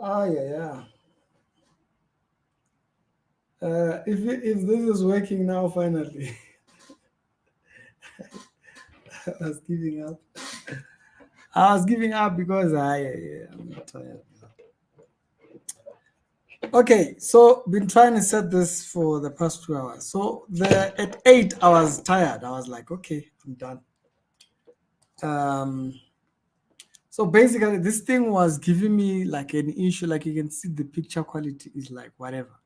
Ah, yeah, yeah. If this is working now, finally, I was giving up. I was giving up because I'm tired. Okay, so been trying to set this for the past 2 hours. So the at 8 I was tired. I was like, okay, I'm done. Um, so basically this thing was giving me like an issue. Like you can see the picture quality is like whatever.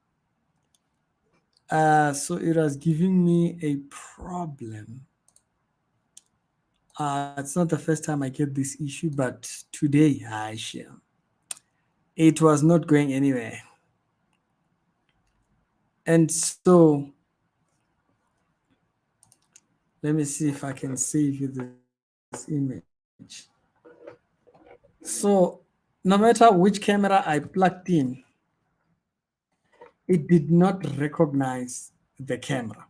So it was giving me a problem. It's not the first time I get this issue, but today I share. It was not going anywhere. And so let me see if I can save you this image. So no matter which camera I plugged in, it did not recognize the camera,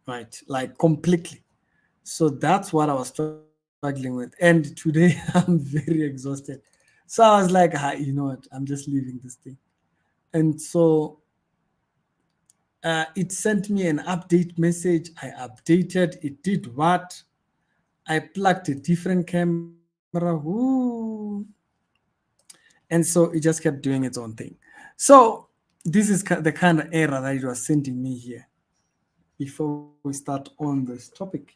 right? Like completely. So that's what I was struggling with. And today I'm very exhausted. So I was like, you know what? I'm just leaving this thing. And so it sent me an update message. I updated. It did what? I plugged a different camera. Woo. And so it just kept doing its own thing. So this is the kind of error that it was sending me here before we start on this topic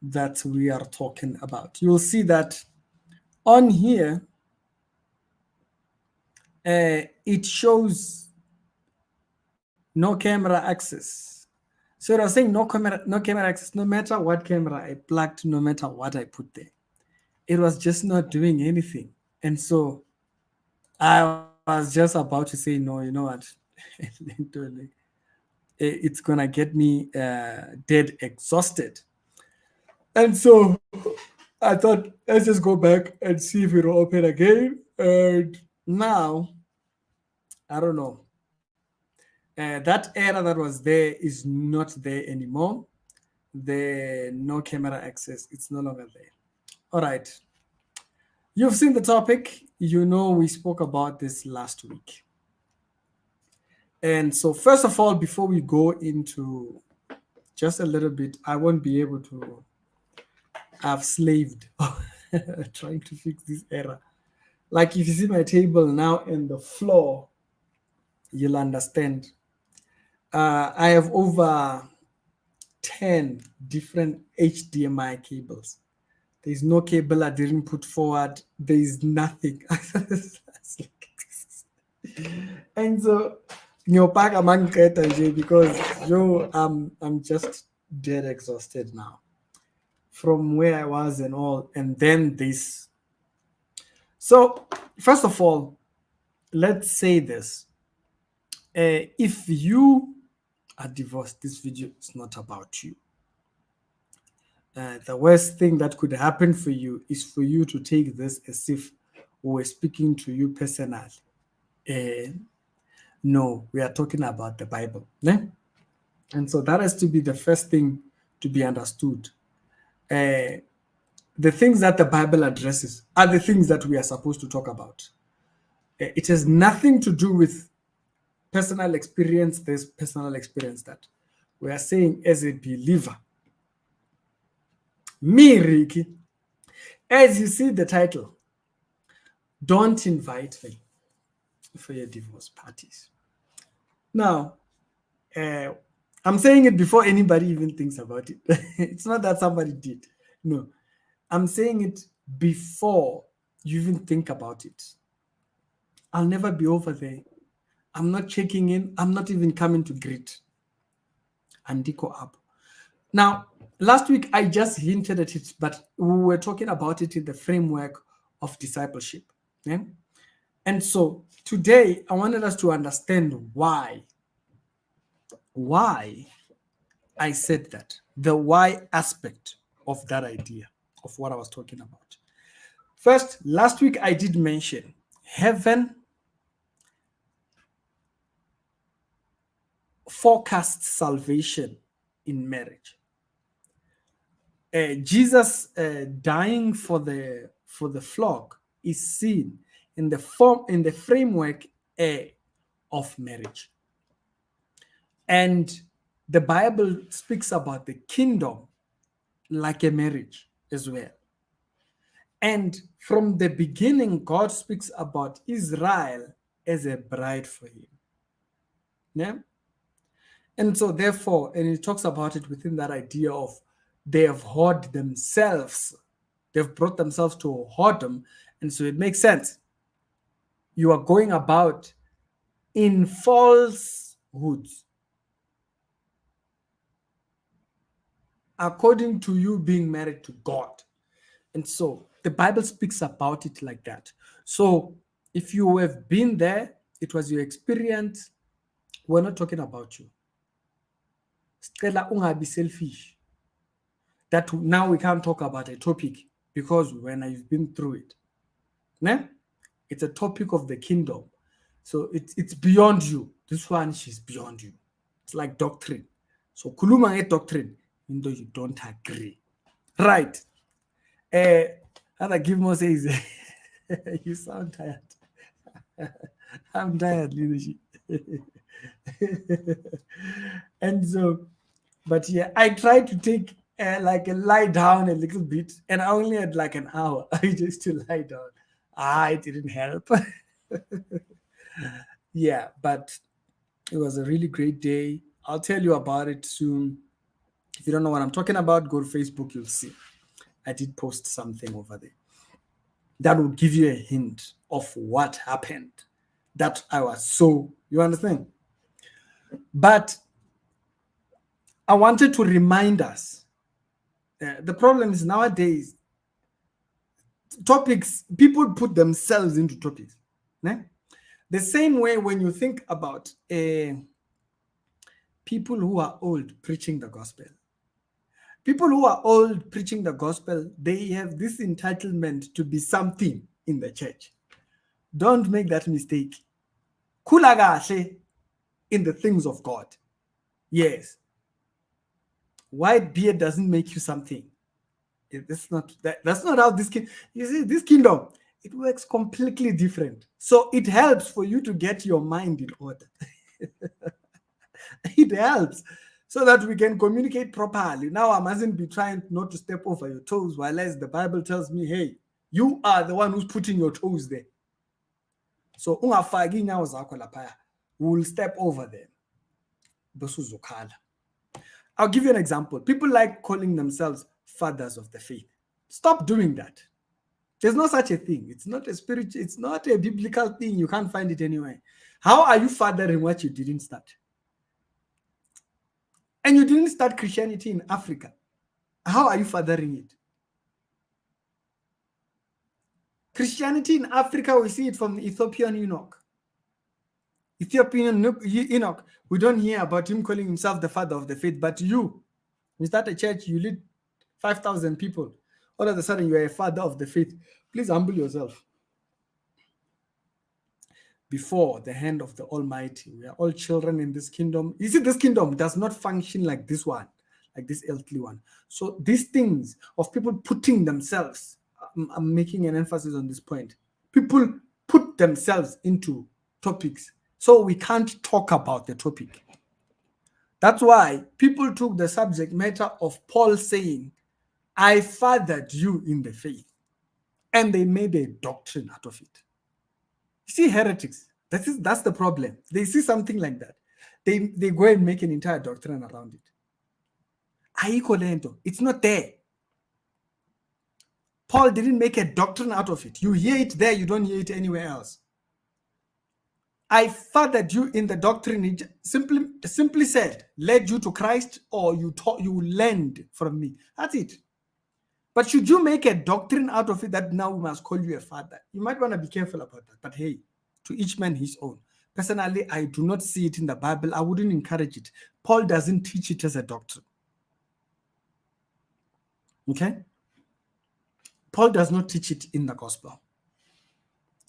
that we are talking about. You'll see that on here, it shows no camera access. So it was saying no camera access, no matter what camera I plugged, no matter what I put there. It was just not doing anything. And so I was just about to say, no, you know what? Literally, it's gonna get me dead exhausted. And so I thought, let's just go back and see if it'll open again. And now, I don't know. That error that was there is not there anymore. The no camera access, it's no longer there. All right. You've seen the topic. You know, we spoke about this last week. And so, first of all, before we go into just a little bit, I won't be able to. I've slaved trying to fix this error. Like if you see my table now and the floor, you'll understand. I have over 10 different HDMI cables. There's no cable I didn't put forward. There's nothing. And so ngiyopaka mangiqeda nje because I'm just dead exhausted now from where I was and all, and then this. So first of all, let's say this: if you are divorced, this video is not about you. The worst thing that could happen for you is for you to take this as if we were speaking to you personally. Uh, no, we are talking about the Bible. Ne? And so that has to be the first thing to be understood. The things that the Bible addresses are the things that we are supposed to talk about. It has nothing to do with personal experience, this personal experience that we are saying as a believer. Me, Ricky, as you see the title, don't invite me for your divorce parties. Now, uh, I'm saying it before anybody even thinks about it. It's not that somebody did. No, I'm saying it before you even think about it. I'll never be over there. I'm not checking in. I'm not even coming to greet. Andiko up. Now, last week I just hinted at it, but we were talking about it in the framework of discipleship. Yeah? And so today I wanted us to understand why I said that, the why aspect of that idea of what I was talking about. First, last week I did mention heaven forecasts salvation in marriage. Jesus dying for the flock is seen in the framework of marriage. And the Bible speaks about the kingdom like a marriage as well. And from the beginning, God speaks about Israel as a bride for him. Yeah? And so therefore, and he talks about it within that idea of they have whored themselves. They've brought themselves to whoredom. And so it makes sense. You are going about in falsehoods, according to you being married to God. And so the Bible speaks about it like that. So if you have been there, it was your experience, we're not talking about you. Stella ungabi selfish. That now we can't talk about a topic because when you've been through it. Ne? It's a topic of the kingdom. So it's beyond you. This one, she's beyond you. It's like doctrine. So kuluma e doctrine, even though you don't agree. Right. Other Gilmore says, you sound tired. I'm tired, leadership. And so, but yeah, I tried to take like a lie down a little bit, and I only had like an hour just to lie down. It didn't help. Yeah, but it was a really great day. I'll tell you about it soon. If you don't know what I'm talking about, go to Facebook, you'll see. I did post something over there that will give you a hint of what happened. That I was so, you understand? But I wanted to remind us, the problem is nowadays, topics, people put themselves into topics. Né? The same way when you think about people who are old preaching the gospel. People who are old preaching the gospel, they have this entitlement to be something in the church. Don't make that mistake. Khula kahle in the things of God. Yes. White beard doesn't make you something. That's not how this you see, this kingdom, it works completely different. So it helps for you to get your mind in order. It helps so that we can communicate properly. Now I mustn't be trying not to step over your toes, while as the Bible tells me, hey, you are the one who's putting your toes there. So ungafaki inyawo zakho lapha, we'll step over them. I'll give you an example. People like calling themselves fathers of the faith. Stop doing that. There's no such a thing. It's not a spiritual, it's not a biblical thing. You can't find it anywhere. How are you fathering what you didn't start? And you didn't start Christianity in Africa. How are you fathering it? Christianity in Africa, we see it from the Ethiopian eunuch. Ethiopian eunuch, we don't hear about him calling himself the father of the faith, but you start a church, you lead 5,000 people. All of a sudden, you are a father of the faith. Please humble yourself before the hand of the Almighty. We are all children in this kingdom. You see, this kingdom does not function like this one, like this earthly one. So these things of people putting themselves, I'm making an emphasis on this point. People put themselves into topics, so we can't talk about the topic. That's why people took the subject matter of Paul saying, I fathered you in the faith. And they made a doctrine out of it. You see, heretics, that's the problem. They see something like that. They go and make an entire doctrine around it. It's not there. Paul didn't make a doctrine out of it. You hear it there, you don't hear it anywhere else. I fathered you in the doctrine. It simply said, led you to Christ, or you learned from me. That's it. But should you make a doctrine out of it that now we must call you a father? You might want to be careful about that. But hey, to each man his own. Personally, I do not see it in the Bible. I wouldn't encourage it. Paul doesn't teach it as a doctrine. Okay? Paul does not teach it in the gospel.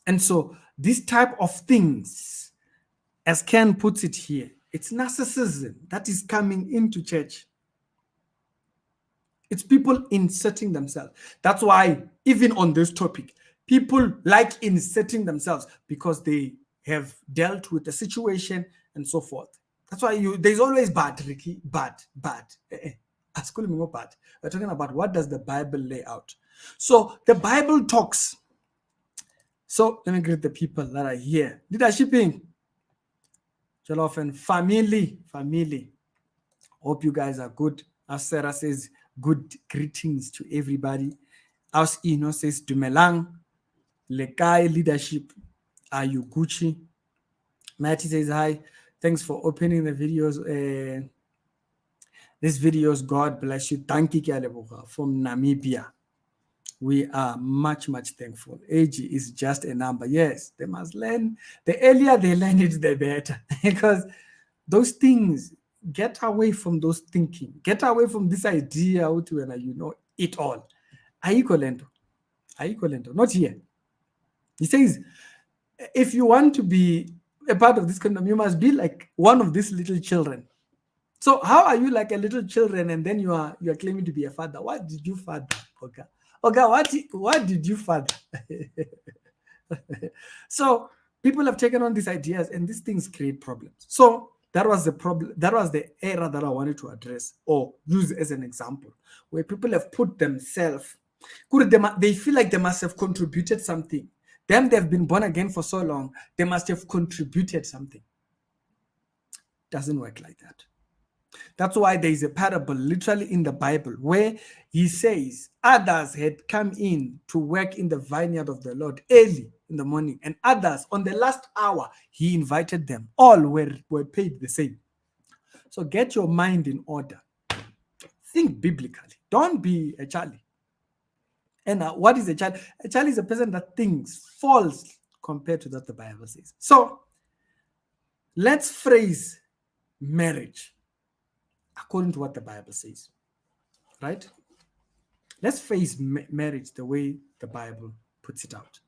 And so this type of things, as Ken puts it here, it's narcissism that is coming into church. It's people inserting themselves. That's why, even on this topic, People like inserting themselves because they have dealt with the situation and so forth. That's why there's always bad, Ricky, bad. Bad. We're talking about what does the Bible lay out. So the Bible talks. So let me greet the people that are here. Leadershiping, Jollof and family. Hope you guys are good. As Sarah says, good greetings to everybody. As Ino says, Dumelang, Lekai leadership, are you Gucci? Matty says hi. Thanks for opening the videos. This videos, God bless you. Thank you, from Namibia. We are much thankful. Age is just a number. Yes, they must learn. The earlier they learn it, the better. Because those things, get away from those thinking. Get away from this idea when you know it all. Aikolento. Not here. He says, if you want to be a part of this kingdom, you must be like one of these little children. So how are you like a little children and then you are claiming to be a father? What did you father? Okay. What did you father? So people have taken on these ideas and these things create problems. So that was the problem. That was the era that I wanted to address or use as an example, where people have put themselves, they feel like they must have contributed something. Them, they've been born again for so long, they must have contributed something. Doesn't work like that. That's why there is a parable literally in the Bible where he says others had come in to work in the vineyard of the Lord early in the morning, and others on the last hour, he invited them. All were paid the same. So get your mind in order. Think biblically. Don't be a Charlie. And what is a child? A child is a person that thinks false compared to what the Bible says. So let's phrase marriage according to what the Bible says, right? Let's phrase marriage the way the Bible puts it out.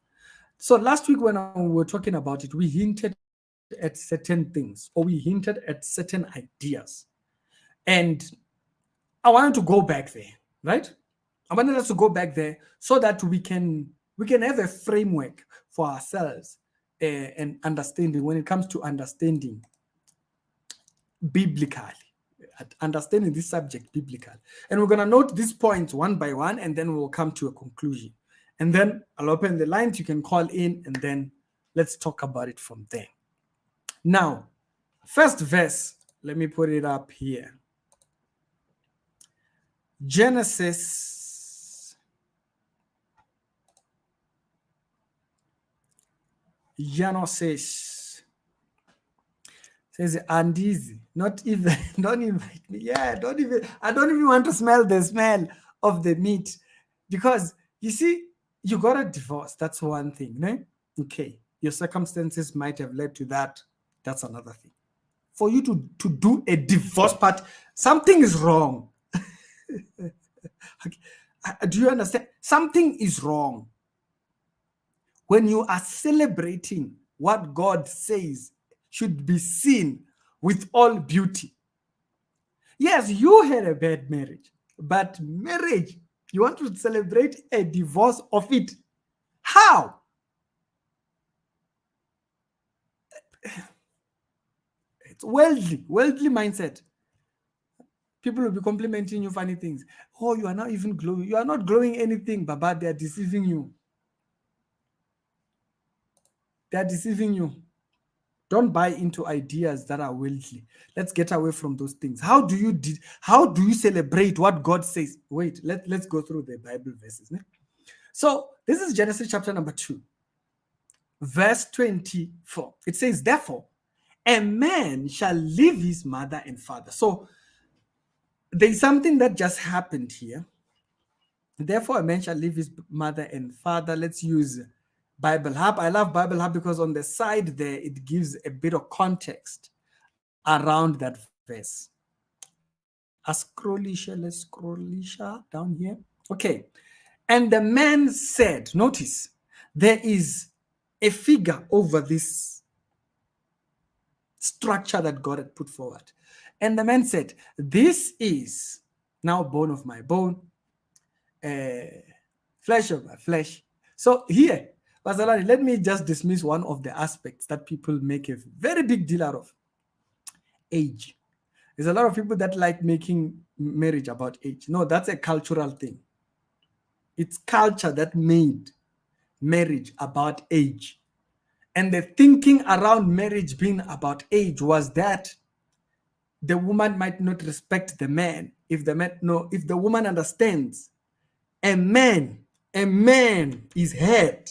So last week when we were talking about it, we hinted at certain things, or we hinted at certain ideas. And I wanted to go back there, right? I wanted us to go back there so that we can have a framework for ourselves and understanding when it comes to understanding biblically, understanding this subject biblically. And we're going to note these points one by one, and then we'll come to a conclusion. And then I'll open the lines. You can call in, and then let's talk about it from there. Now, first verse, let me put it up here. Genesis says Andizi, not even, don't invite me. Yeah, I don't even want to smell the smell of the meat, because you see, you got a divorce. That's one thing, no? Okay, your circumstances might have led to that. That's another thing. For you to do a divorce part, something is wrong. Okay. Do you understand? Something is wrong. When you are celebrating what God says should be seen with all beauty. Yes, you had a bad marriage, but marriage, you want to celebrate a divorce of it. How? It's worldly mindset. People will be complimenting you funny things. Oh, you are not even glowing. You are not glowing anything, Baba. They are deceiving you. They are deceiving you. Don't buy into ideas that are worldly. Let's get away from those things. How do you celebrate what God says? Wait, let's go through the Bible verses. Ne? So this is Genesis chapter number 2, verse 24. It says, therefore, a man shall leave his mother and father. So there's something that just happened here. Therefore, a man shall leave his mother and father. Let's use Bible Hub. I love Bible Hub because on the side there, it gives a bit of context around that verse. Let's scrollisha down here. Okay. And the man said, notice, there is a figure over this structure that God had put forward. And the man said, this is now bone of my bone, flesh of my flesh. So here, Bazalani, let me just dismiss one of the aspects that people make a very big deal out of: age. There's a lot of people that like making marriage about age. No, that's a cultural thing. It's culture that made marriage about age. And the thinking around marriage being about age was that the woman might not respect the man if the woman understands a man is head.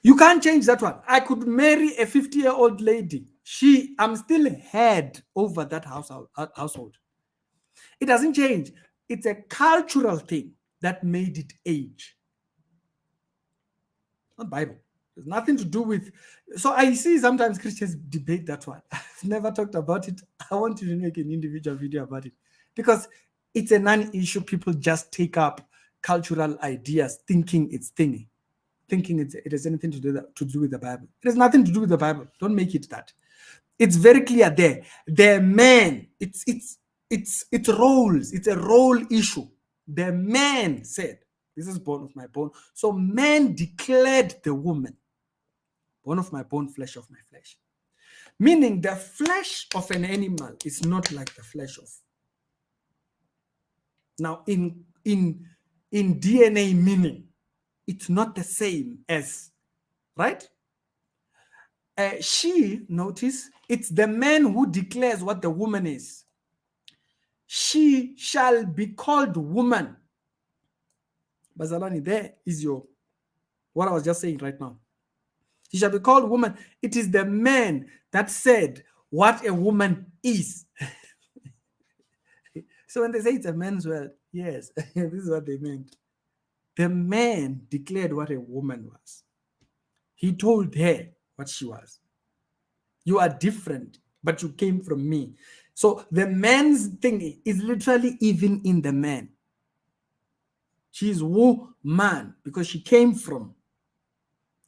You can't change that one. I could marry a 50-year-old lady. I'm still head over that household. It doesn't change. It's a cultural thing that made it age. Not Bible. There's nothing to do with. So I see sometimes Christians debate that one. I've never talked about it. I want to make an individual video about it because it's a non-issue. People just take up cultural ideas thinking it's thingy, thinking it has anything to do with the Bible. It has nothing to do with the Bible. Don't make it that. It's very clear there. The man, it's roles. It's a role issue. The man said, "This is bone of my bone." So man declared the woman, bone of my bone, flesh of my flesh. Meaning the flesh of an animal is not like the flesh of. Now in DNA meaning, it's not the same as, right? Notice, it's the man who declares what the woman is. She shall be called woman. Bazalani, there is what I was just saying right now. She shall be called woman. It is the man that said what a woman is. So when they say it's a man's world, yes, this is what they meant. The man declared what a woman was. He told her what she was. You are different, but you came from me. So the man's thing is literally even in the man. She's woman because she came from.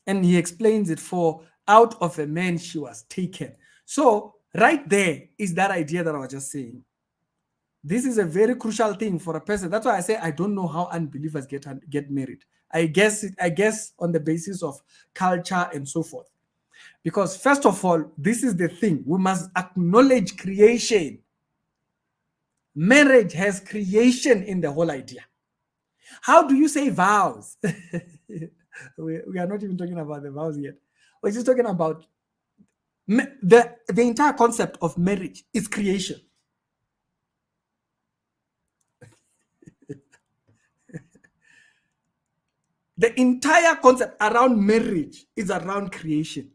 And he explains it for out of a man she was taken. So right there is that idea that I was just saying. This is a very crucial thing for a person. That's why I say I don't know how unbelievers get married. I guess on the basis of culture and so forth. Because first of all, this is the thing. We must acknowledge creation. Marriage has creation in the whole idea. How do you say vows? we are not even talking about the vows yet. We're just talking about the entire concept of marriage is creation. The entire concept around marriage is around creation.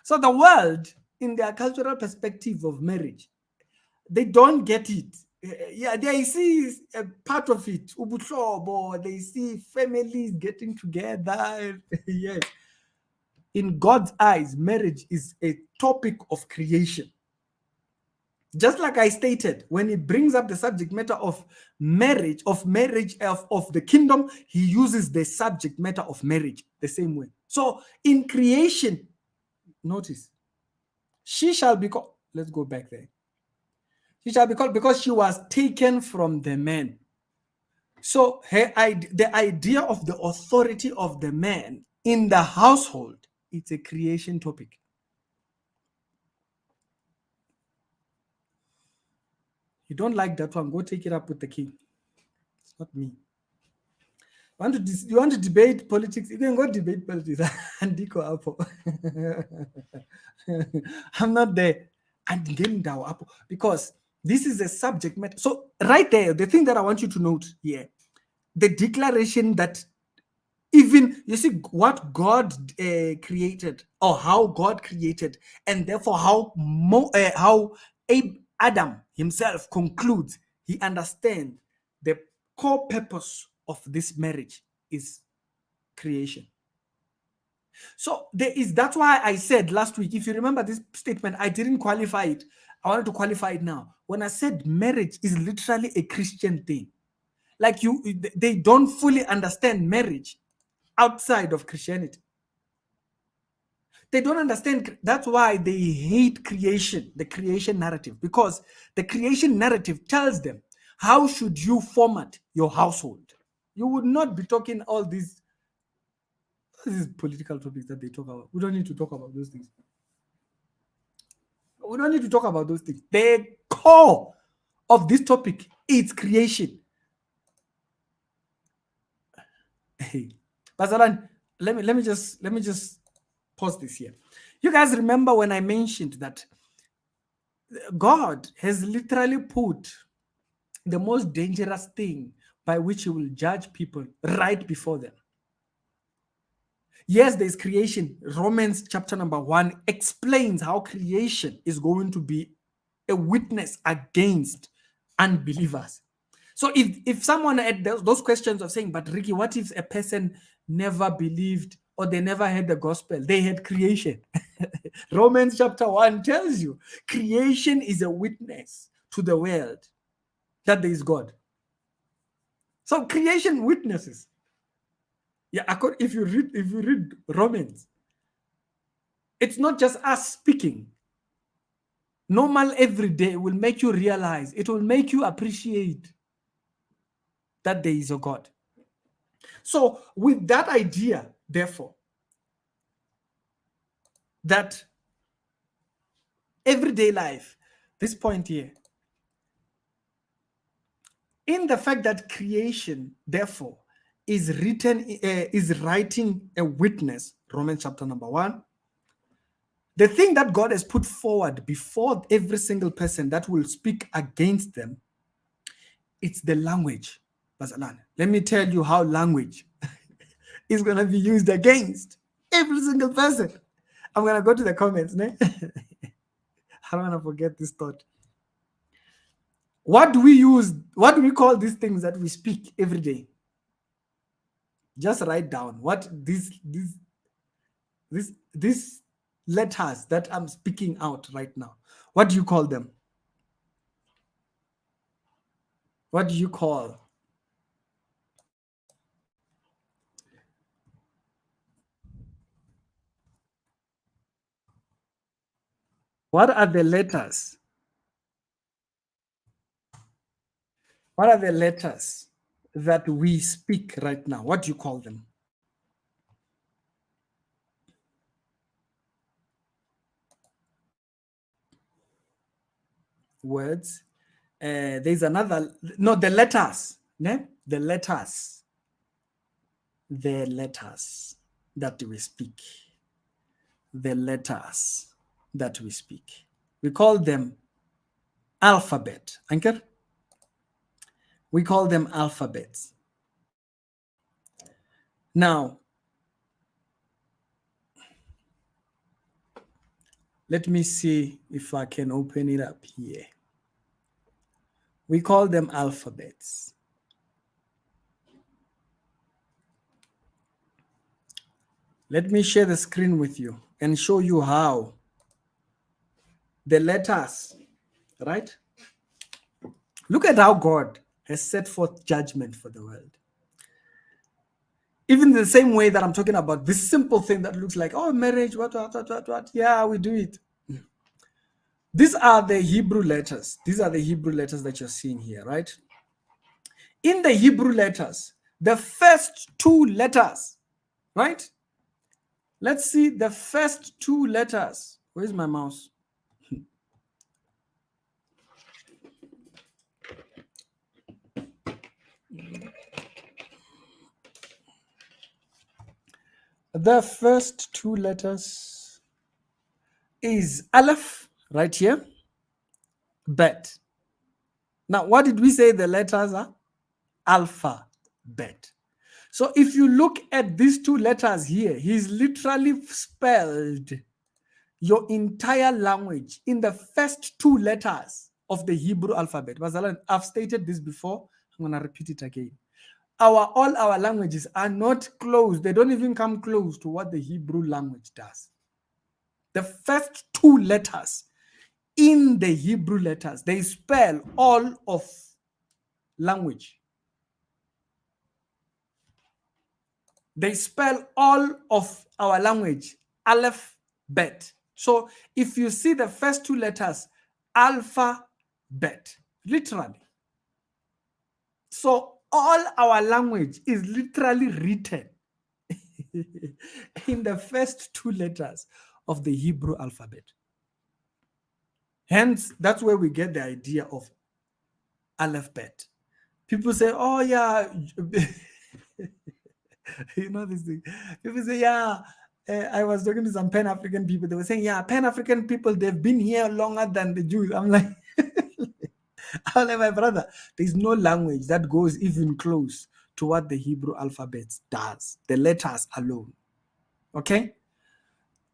So the world, in their cultural perspective of marriage, they don't get it. Yeah, they see a part of it. They see families getting together. Yes. In God's eyes, marriage is a topic of creation. Just like I stated, when he brings up the subject matter of marriage, of the kingdom, he uses the subject matter of marriage the same way. So in creation, notice, she shall be called, let's go back there. She shall be called because she was taken from the man. So the idea of the authority of the man in the household, it's a creation topic. You don't like that one, go take it up with the king. It's not me. You want to debate politics? You can go debate politics. I'm not there. I'm getting down up because this is a subject matter. So right there, the thing that I want you to note here, the declaration that even, you see, what God created, or how God created, and therefore how Adam himself concludes, he understands the core purpose of this marriage is creation. So that's why I said last week, if you remember this statement, I didn't qualify it. I wanted to qualify it now. When I said marriage is literally a Christian thing, like they don't fully understand marriage outside of Christianity. They don't understand. That's why they hate creation, the creation narrative, because the creation narrative tells them how should you format your household. You would not be talking all these political topics that they talk about. We don't need to talk about those things. We don't need to talk about those things. The core of this topic is creation. Hey, Basalan, let me just pause this here. You guys remember when I mentioned that God has literally put the most dangerous thing by which he will judge people right before them. Yes, there's creation. Romans chapter number 1 explains how creation is going to be a witness against unbelievers. So if someone had those questions of saying, but Ricky, what if a person never believed or they never heard the gospel? They had creation. Romans chapter 1 tells you creation is a witness to the world that there is God. So creation witnesses. Yeah, if you read Romans, it's not just us speaking. Normal every day will make you realize, it will make you appreciate that there is a God. So with that idea, therefore, that everyday life, this point here, in the fact that creation, therefore, is writing a witness, Romans chapter number 1, the thing that God has put forward before every single person that will speak against them, it's the language. Let me tell you how language is going to be used against every single person. I'm going to go to the comments. I don't want to forget this thought. What do we use? What do we call these things that we speak every day? Just write down what these letters that I'm speaking out right now. What do you call them? What do you call? What are the letters? What are the letters that we speak right now? What do you call them? Words. There's another, no, the letters. Ne? The letters. The letters that we speak. The letters that we speak. We call them alphabet. Anker? We call them alphabets. Now, let me see if I can open it up here. We call them alphabets. Let me share the screen with you and show you how the letters, right? Look at how God has set forth judgment for the world. Even the same way that I'm talking about this simple thing that looks like, oh, marriage, what. Yeah, we do it. These are the Hebrew letters. These are the Hebrew letters that you're seeing here, right? In the Hebrew letters, the first two letters, right? Let's see the first two letters. Where's my mouse? The first two letters is Aleph, right here, Bet. Now, what did we say the letters are? Alphabet. So if you look at these two letters here, he's literally spelled your entire language in the first two letters of the Hebrew alphabet. I've stated this before. I'm going to repeat it again. All our languages are not close. They don't even come close to what the Hebrew language does. The first two letters in the Hebrew letters, they spell all of language. They spell all of our language, Aleph, bet. So if you see the first two letters, alphabet, literally. So all our language is literally written in the first two letters of the Hebrew alphabet. Hence, that's where we get the idea of Aleph-Bet. People say, oh yeah, you know this thing. People say, yeah, I was talking to some Pan-African people. They were saying, yeah, Pan-African people, they've been here longer than the Jews. I'm like, I'm like, my brother, there's no language that goes even close to what the Hebrew alphabet does. The letters alone. Okay?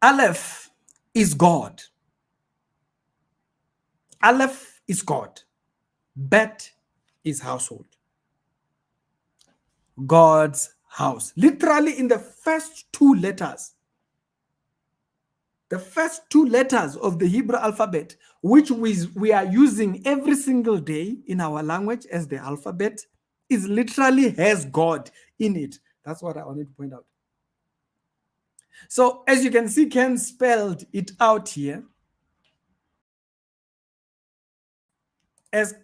Aleph is God. Aleph is God. Bet is household. God's house. Literally in the first two letters. The first two letters of the Hebrew alphabet, which we are using every single day in our language as the alphabet, is literally has God in it. That's what I wanted to point out. So as you can see, Ken spelled it out here. As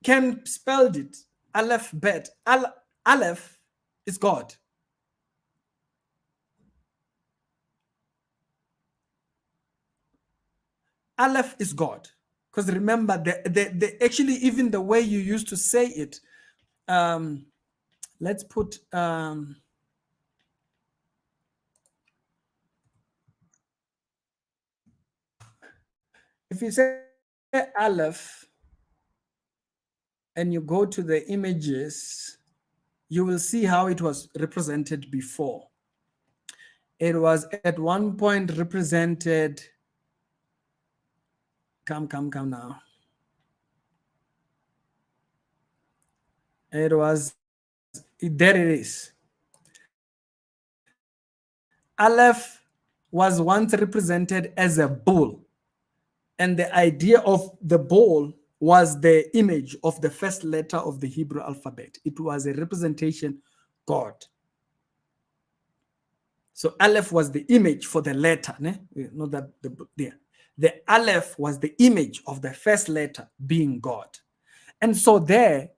Ken spelled it, Aleph Bet. Aleph is God. Aleph is God. Because remember, the actually, even the way you used to say it, let's put if you say Aleph and you go to the images, you will see how it was represented before. It was at one point represented, come now. It was, there it is. Aleph was once represented as a bull. And the idea of the bull was the image of the first letter of the Hebrew alphabet. It was a representation, God. So Aleph was the image for the letter. Not that the Aleph was the image of the first letter being God. And so there,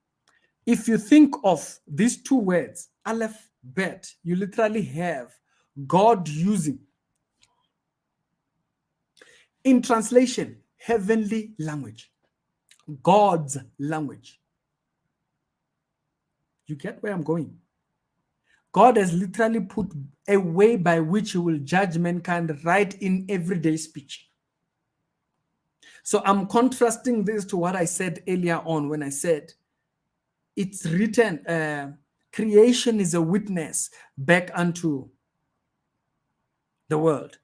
if you think of these two words, Aleph, Bet, you literally have God using, in translation, heavenly language, God's language. You get where I'm going? God has literally put a way by which he will judge mankind right in everyday speech. So I'm contrasting this to what I said earlier on when I said it's written, creation is a witness back unto the world.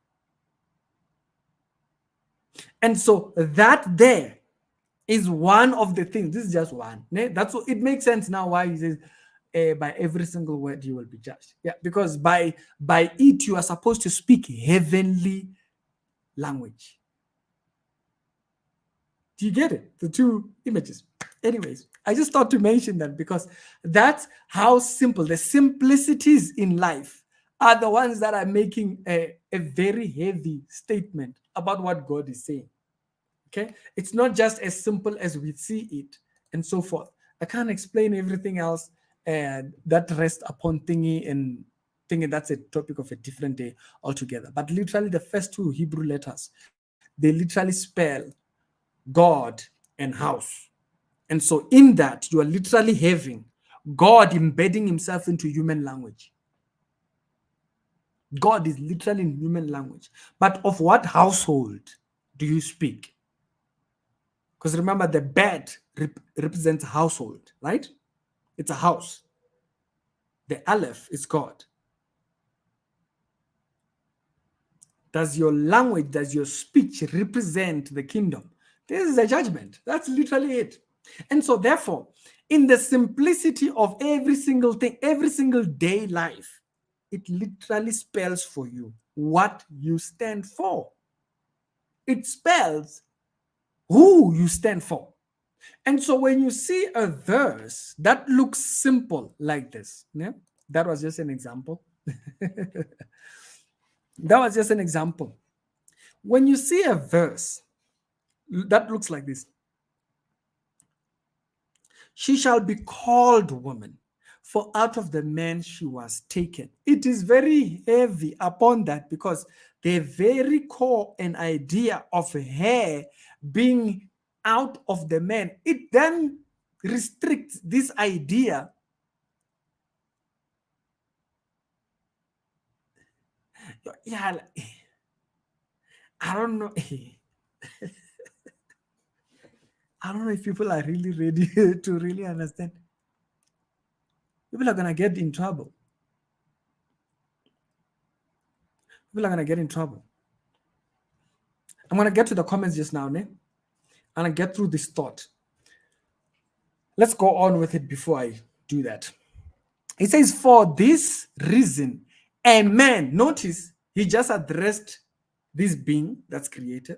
And so that there is one of the things. This is just one. That's what it makes sense now why he says by every single word you will be judged. Yeah, because by it you are supposed to speak heavenly language. Do you get it? The two images. Anyways, I just thought to mention that because that's how simple the simplicities in life are the ones that are making a very heavy statement about what God is saying. Okay, it's not just as simple as we see it and so forth. I can't explain everything else that rests upon thingy and thingy. That's a topic of a different day altogether. But literally, the first two Hebrew letters, they literally spell God and house. And so in that, you are literally having God embedding himself into human language. God is literally in human language. But of what household do you speak? Because remember, the bed represents household, right? It's a house. The Aleph is God. Does your language, does your speech represent the kingdom? This is a judgment. That's literally it. And so therefore, in the simplicity of every single thing, every single day life, it literally spells for you what you stand for. It spells who you stand for. And so when you see a verse that looks simple like this, yeah, that was just an example. That was just an example. When you see a verse that looks like this, she shall be called woman, for out of the man she was taken. It is very heavy upon that, because the very core and idea of her being out of the man, it then restricts this idea. Yeah, I don't know. I don't know if people are really ready to really understand. People are going to get in trouble. People are going to get in trouble. I'm going to get to the comments just now, ne? And I get through this thought. Let's go on with it before I do that. It says, for this reason, a man, notice he just addressed this being that's created.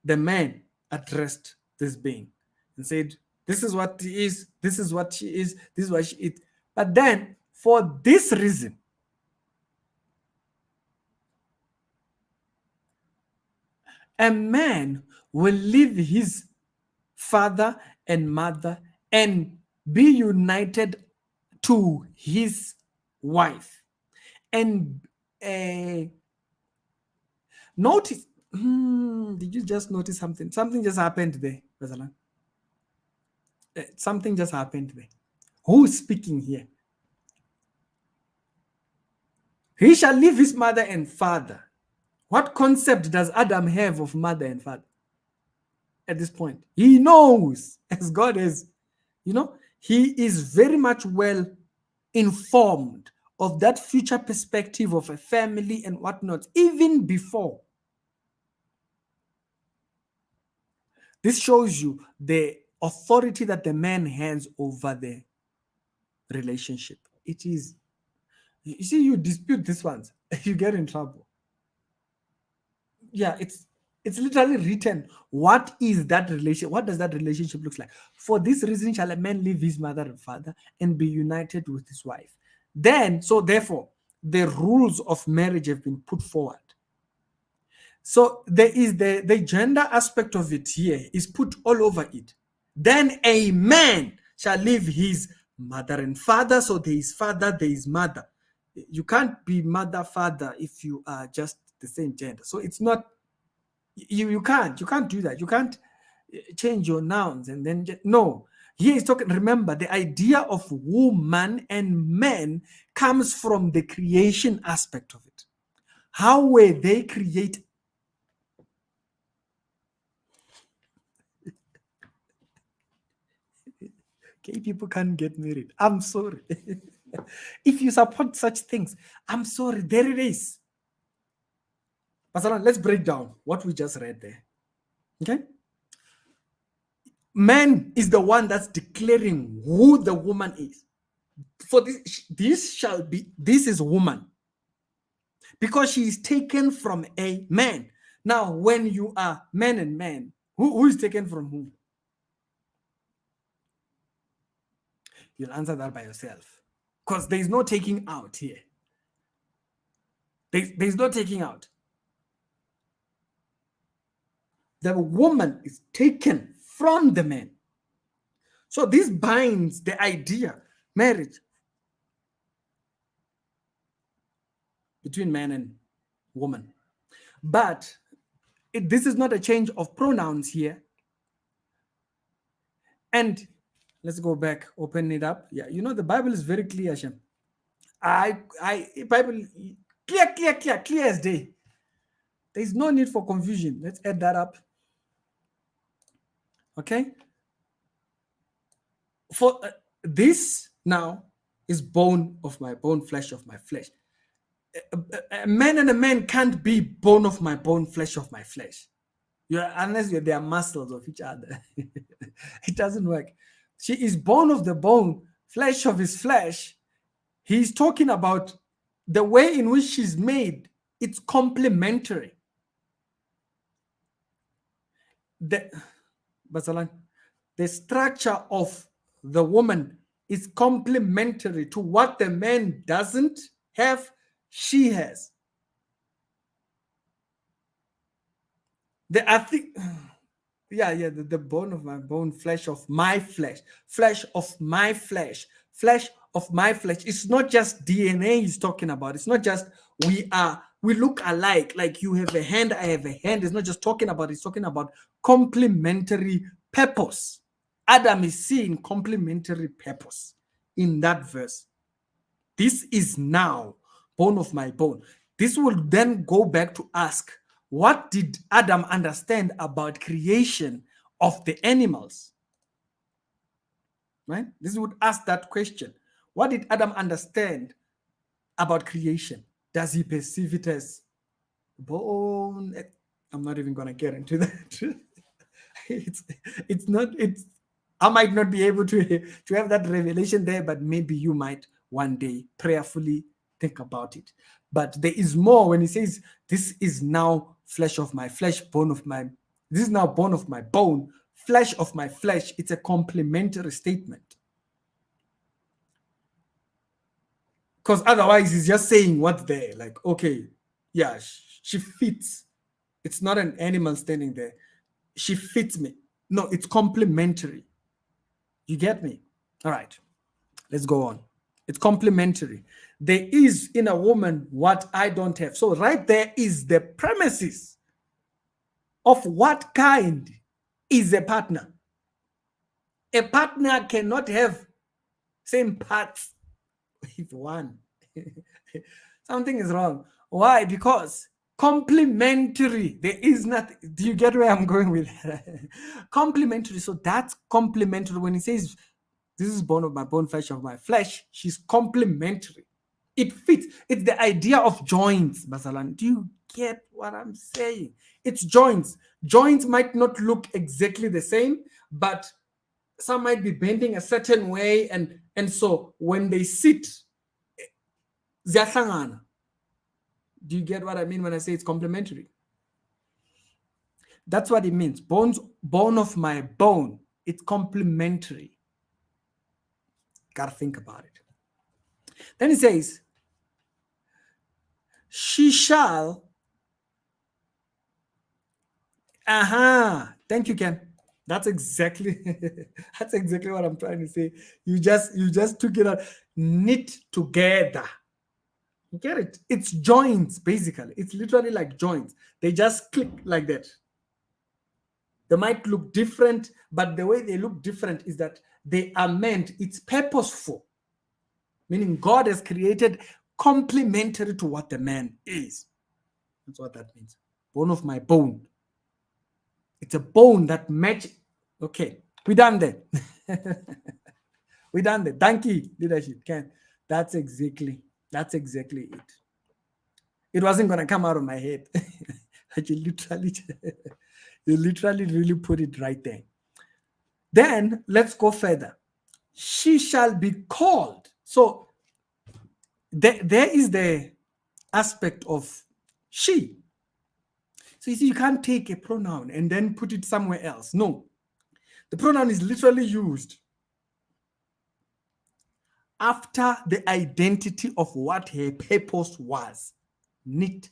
The man addressed this being and said, this is what he is, this is what she is, this is what she is. But then, for this reason, a man will leave his father and mother and be united to his wife. And notice, did you just notice something? Something just happened there, Basalan. Something just happened there. Who's speaking here? He shall leave his mother and father. What concept does Adam have of mother and father at this point? He knows, as God is, he is very much well informed of that future perspective of a family and whatnot, even before. This shows you the authority that the man has over the relationship. It is, you see, you dispute this one, you get in trouble. Yeah, it's literally written. What is that relation? What does that relationship look like? For this reason shall a man leave his mother and father and be united with his wife. Then, so therefore, the rules of marriage have been put forward. So there is the gender aspect of it here is put all over it. Then a man shall leave his mother and father. So there is father, there is mother. You can't be mother, father if you are just the same gender. So it's not, you can't do that. You can't change your nouns and then no. Here is talking, remember, the idea of woman and man comes from the creation aspect of it. How were they created? Gay people can't get married. I'm sorry. If you support such things, I'm sorry. There it is. Let's break down what we just read there. Okay? Man is the one that's declaring who the woman is. For this is woman. Because she is taken from a man. Now, when you are man and man, who is taken from whom? You'll answer that by yourself. Because there is no taking out here. There's no taking out. The woman is taken from the man. So this binds the idea, marriage, between man and woman. But this is not a change of pronouns here. And let's go back, open it up. Yeah, the Bible is very clear, Hashem. Bible, clear as day. There's no need for confusion. Let's add that up. Okay. For this now is bone of my bone, flesh of my flesh. A man and a man can't be bone of my bone, flesh of my flesh. Unless they are muscles of each other. It doesn't work. She is bone of the bone, flesh of his flesh. He's talking about the way in which she's made. It's complementary. The structure of the woman is complementary to what the man doesn't have, she has. I think, yeah, the bone of my bone, flesh of my flesh, flesh of my flesh, flesh of my flesh. It's not just DNA he's talking about. It's not just we look alike, like you have a hand, I have a hand. It's not just talking about, it's talking about complementary purpose. Adam is seeing complementary purpose in that verse. This is now bone of my bone. This will then go back to ask, what did Adam understand about creation of the animals? Right? This would ask that question. What did Adam understand about creation? Does he perceive it as bone? I'm not even going to get into that. it's not, I might not be able to have that revelation there, but maybe you might one day prayerfully think about it. But there is more when he says, this is now flesh of my flesh, bone of my, this is now bone of my bone, flesh of my flesh. It's a complementary statement. Because otherwise he's just saying what's there. Like, okay, yeah, she fits. It's not an animal standing there. She fits me. No, it's complementary. You get me? All right, let's go on. It's complementary. There is in a woman what I don't have. So right there is the premises of what kind is a partner. A partner cannot have same parts with one. Something is wrong. Why? Because complementary. There is nothing. Do you get where I'm going with that? Complementary. So that's complementary. When he says, this is bone of my bone, flesh of my flesh, she's complementary. It fits. It's the idea of joints, Basalan. Do you get what I'm saying? It's joints. Joints might not look exactly the same, but some might be bending a certain way, and so when they sit, ziyahlangana. Do you get what I mean when I say it's complementary? That's what it means. Bone of my bone. It's complementary. Gotta think about it. Then he says, she shall. Thank you, Ken. That's exactly what I'm trying to say. You just took it out. Knit together. You get it? It's joints, basically. It's literally like joints. They just click like that. They might look different, but the way they look different is that they are meant, it's purposeful. Meaning God has created complementary to what the man is. That's what that means. Bone of my bone. It's a bone that matches. Okay, we done that. We done that. Thank you, leadership. Ken. That's exactly it. It wasn't going to come out of my head. You literally really put it right there. Then let's go further. She shall be called. So there is the aspect of she. So you see, you can't take a pronoun and then put it somewhere else. No. The pronoun is literally used after the identity of what her purpose was. Knit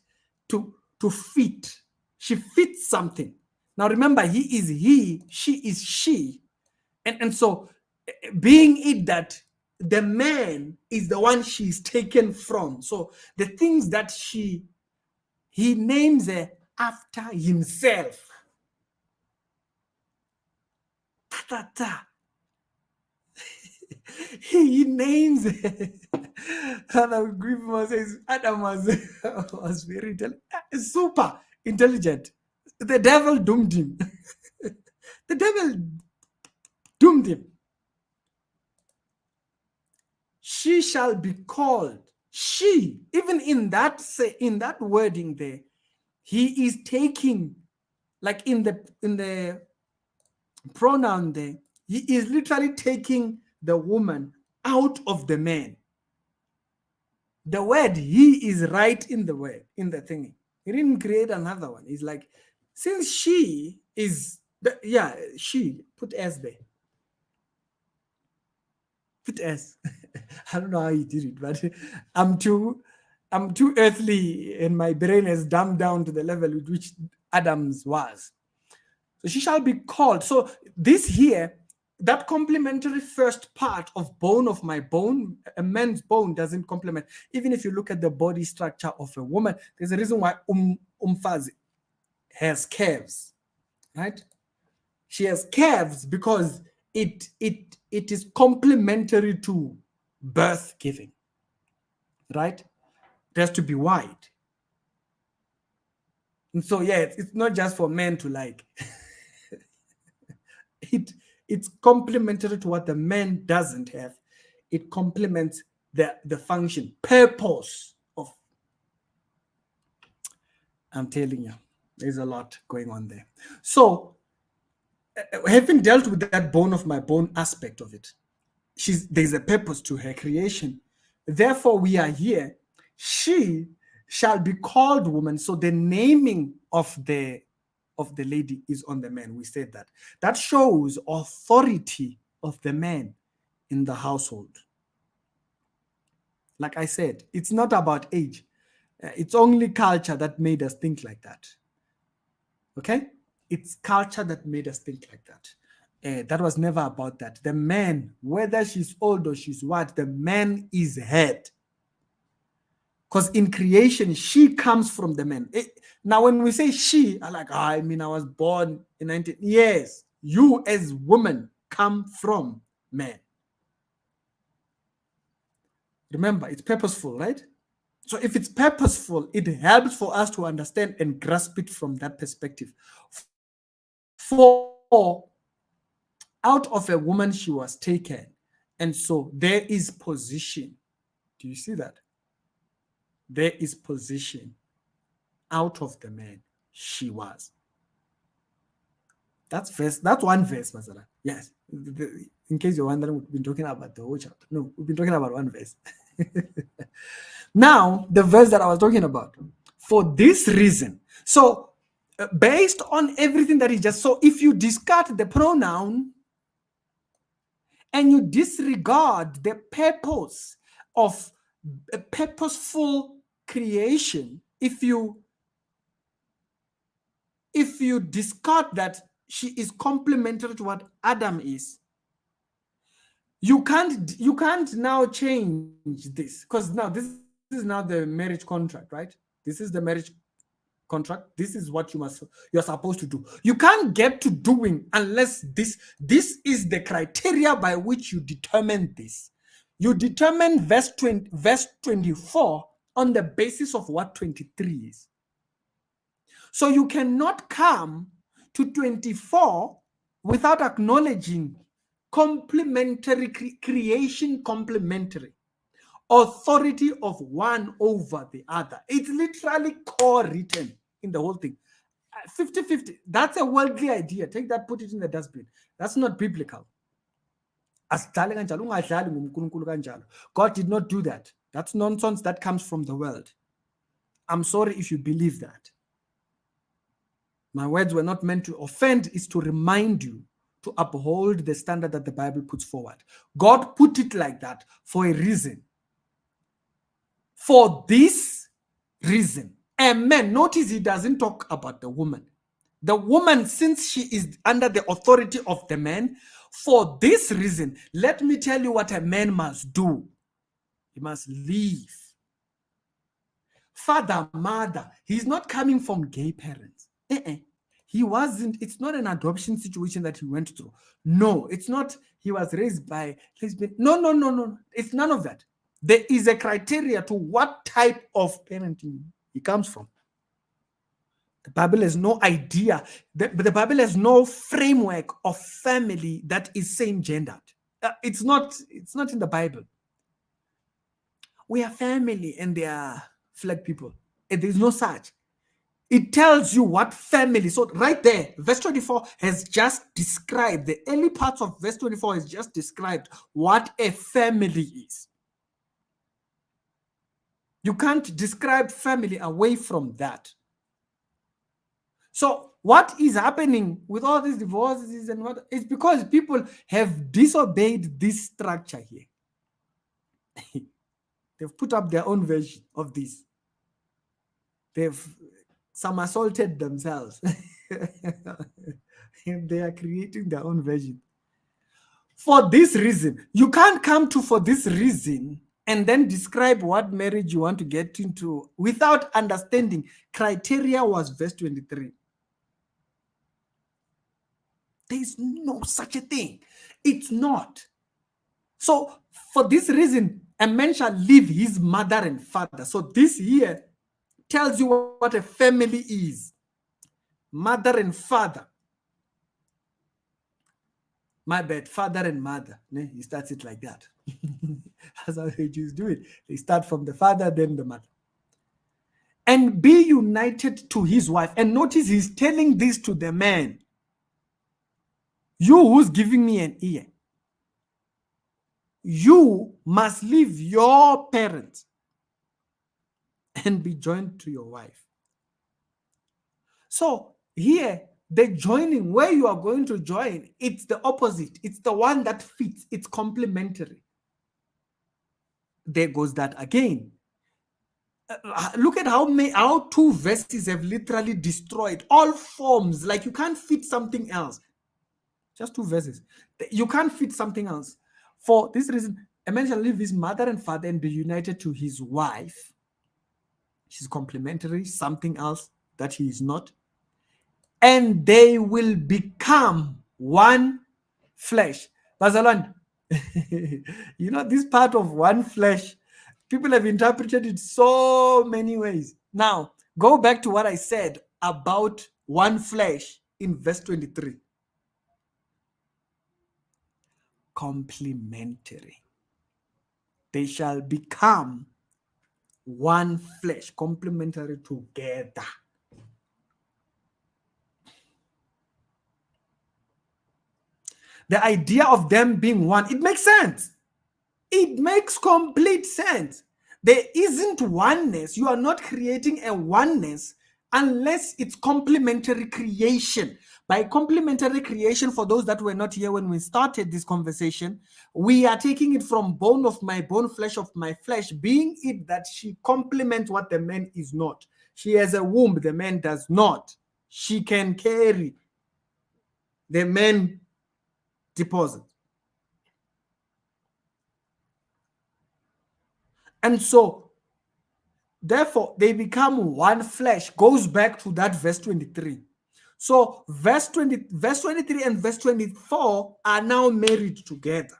to fit. She fits something. Now remember, he is he, she is she. And so being it that the man is the one she's taken from. So the things that he names her after himself. He names it. And Griffin says Adam was very super intelligent. The devil doomed him. The devil doomed him. She shall be called. She, even in that wording there, he is taking, like in the pronoun there, he is literally taking the woman out of the man. The word he is right in the word, in the thingy. He didn't create another one. He's like, since she is, she, put S there. Put S. I don't know how he did it, but I'm too earthly and my brain has dumbed down to the level with which Adam's was. So she shall be called. So this here, that complementary first part of bone of my bone, a man's bone doesn't complement. Even if you look at the body structure of a woman, there's a reason why umfazi has calves, right? She has calves because it is complementary to birth giving, right? It has to be wide. And so yeah, it's not just for men to like. It's complementary to what the man doesn't have. It complements the function, purpose of. I'm telling you, there's a lot going on there. So having dealt with that bone of my bone aspect of it, there's a purpose to her creation. Therefore, we are here. She shall be called woman. So the naming of the lady is on the man. We said that. That shows authority of the man in the household. Like I said, it's not about age. It's only culture that made us think like that. Okay? It's culture that made us think like that. That was never about that. The man, whether she's old or she's what, the man is head. Because in creation, she comes from the man. Now, when we say she, I was born in 19 years. You as woman come from man. Remember, it's purposeful, right? So if it's purposeful, it helps for us to understand and grasp it from that perspective. For out of a woman she was taken. And so there is position. Do you see that? There is position. Out of the man she was. That's one verse, Masala. Yes. In case you're wondering, we've been talking about the whole chapter. No, we've been talking about one verse. Now, the verse that I was talking about. For this reason. So, based on everything that is just, so if you discard the pronoun and you disregard the purpose of a purposeful creation, if you discard that she is complementary to what Adam is, you can't now change this, because now this is now the marriage contract, right? This is the marriage contract. This is what you're supposed to do. You can't get to doing unless this is the criteria by which you determine this. You determine verse 24 on the basis of what 23 is. So you cannot come to 24 without acknowledging complementary creation, complementary authority of one over the other. It's literally co-written in the whole thing. 50-50. That's a worldly idea. Take that, put it in the dustbin. That's not biblical. God did not do that. That's nonsense that comes from the world. I'm sorry if you believe that. My words were not meant to offend, is to remind you to uphold the standard that the Bible puts forward. God put it like that for a reason. For this reason, a man, notice he doesn't talk about the woman. The woman, since she is under the authority of the man, for this reason, let me tell you what a man must do. He must leave. Father, mother, he's not coming from gay parents. He wasn't, it's not an adoption situation that he went through. No, it's not, he was raised by lesbian. No. It's none of that. There is a criteria to what type of parenting he comes from. The Bible has no idea. The Bible has no framework of family that is same-gendered. It's not in the Bible. We are family and they are flag people. There is no such. It tells you what family. So right there, verse 24 has just described, the early parts of verse 24 has just described what a family is. You can't describe family away from that. So what is happening with all these divorces and what? It's because people have disobeyed this structure here. They've put up their own version of this. They've some assaulted themselves. And they are creating their own version. For this reason, you can't come to for this reason and then describe what marriage you want to get into without understanding. Criteria was verse 23. There is no such a thing. It's not. So for this reason, a man shall leave his mother and father. So this here tells you what a family is. Mother and father. My bad, father and mother. He starts it like that. That's how the Jews do it. They start from the father, then the mother. And be united to his wife. And notice he's telling this to the man. You who's giving me an ear. You must leave your parents and be joined to your wife. So here, the joining, where you are going to join, it's the opposite. It's the one that fits. It's complementary. There goes that again. Look at how 2 verses have literally destroyed all forms. Like you can't fit something else. Just 2 verses. You can't fit something else. For this reason, a man shall leave his mother and father and be united to his wife. She's complementary, something else that he is not. And they will become one flesh. Bazalwan, you know, this part of one flesh, people have interpreted it so many ways. Now, go back to what I said about one flesh in verse 23. Complementary. They shall become one flesh, complementary together. The idea of them being one, it makes sense. It makes complete sense. There isn't oneness. You are not creating a oneness unless it's complementary creation. By complementary creation, for those that were not here when we started this conversation, we are taking it from bone of my bone, flesh of my flesh, being it that she complements what the man is not. She has a womb, the man does not. She can carry, the man deposit. And so, therefore, they become one flesh. Goes back to that verse 23. So verse 23 and verse 24 are now married together.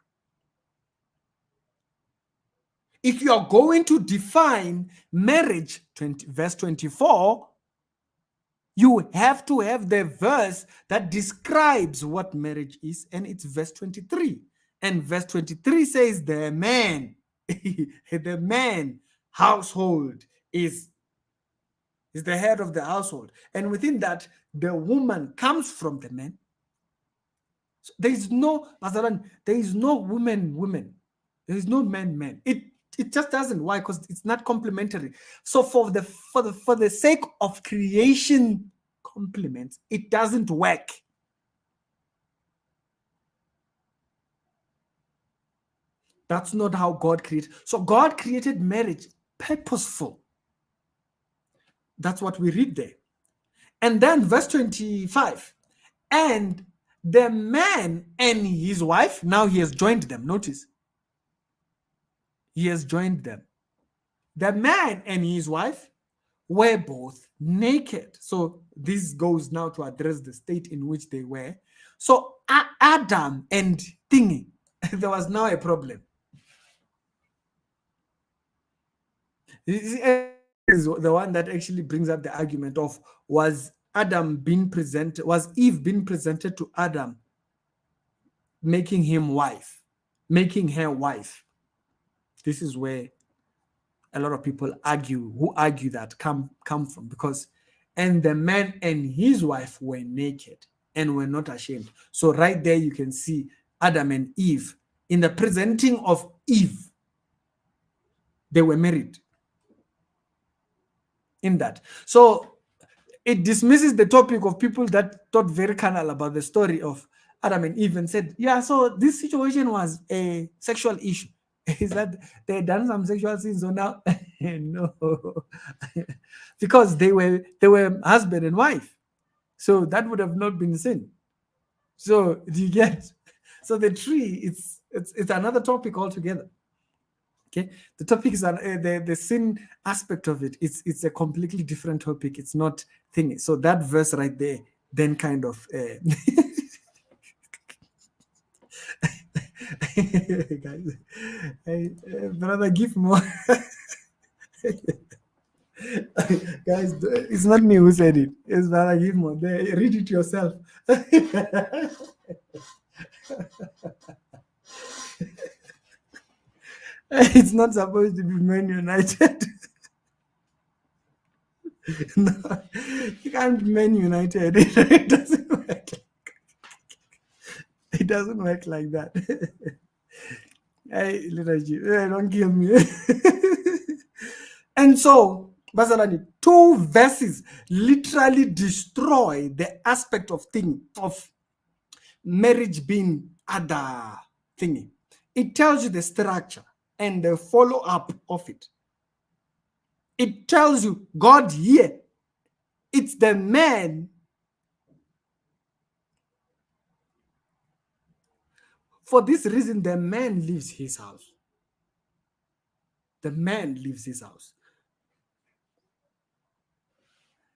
If you are going to define marriage, verse 24, you have to have the verse that describes what marriage is, and it's verse 23. And verse 23 says the man, the man household is the head of the household. And within that, the woman comes from the man. So there is no woman. There is no man. It just doesn't. Why? Because it's not complementary. So for the sake of creation complements, it doesn't work. That's not how God created. So God created marriage purposeful. That's what we read there. And then verse 25. And the man and his wife, now he has joined them. Notice. He has joined them. The man and his wife were both naked. So this goes now to address the state in which they were. So Adam and Thingy, there was now a problem. Is the one that actually brings up the argument of was Eve being presented to Adam, making her wife. This is where a lot of people argue that come from, because and the man and his wife were naked and were not ashamed. So right there you can see Adam and Eve. In the presenting of Eve, they were married. In that. So it dismisses the topic of people that thought very carnal about the story of Adam and Eve and said, yeah, so this situation was a sexual issue. Is that they had done some sexual sins, so now No, because they were husband and wife, so that would have not been sin. So do you get? So the tree, it's another topic altogether. Okay, the topic is the sin aspect of it. It's a completely different topic. It's not thingy. So that verse right there, then kind of. Guys, hey, brother, give more. Guys, it's not me who said it. It's brother, give more. There, read it yourself. It's not supposed to be Man United. No, you can't be Man United. It doesn't work. It doesn't work like that. Hey, leadership, don't kill me. And so, Bazalani, two verses literally destroy the aspect of thing of marriage being other thingy. It tells you the structure and the follow-up of it. It tells you God here. It's the man. For this reason, the man leaves his house. The man leaves his house.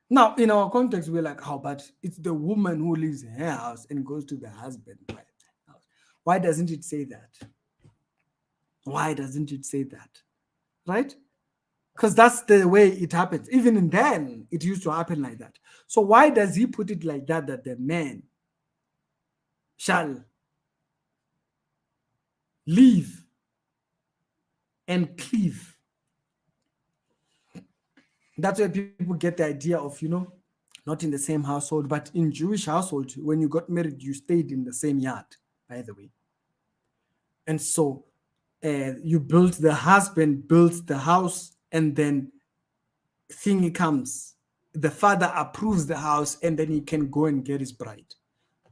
Now, in our context, we're like, how, but it's the woman who lives in her house and goes to the husband. Why doesn't it say that? Why doesn't it say that? Right? Because that's the way it happens. Even then, it used to happen like that. So why does he put it like that, that the man shall leave and cleave? That's where people get the idea of, not in the same household, but in Jewish household, when you got married, you stayed in the same yard, by the way. And so the husband builds the house, and then thing comes. The father approves the house, and then he can go and get his bride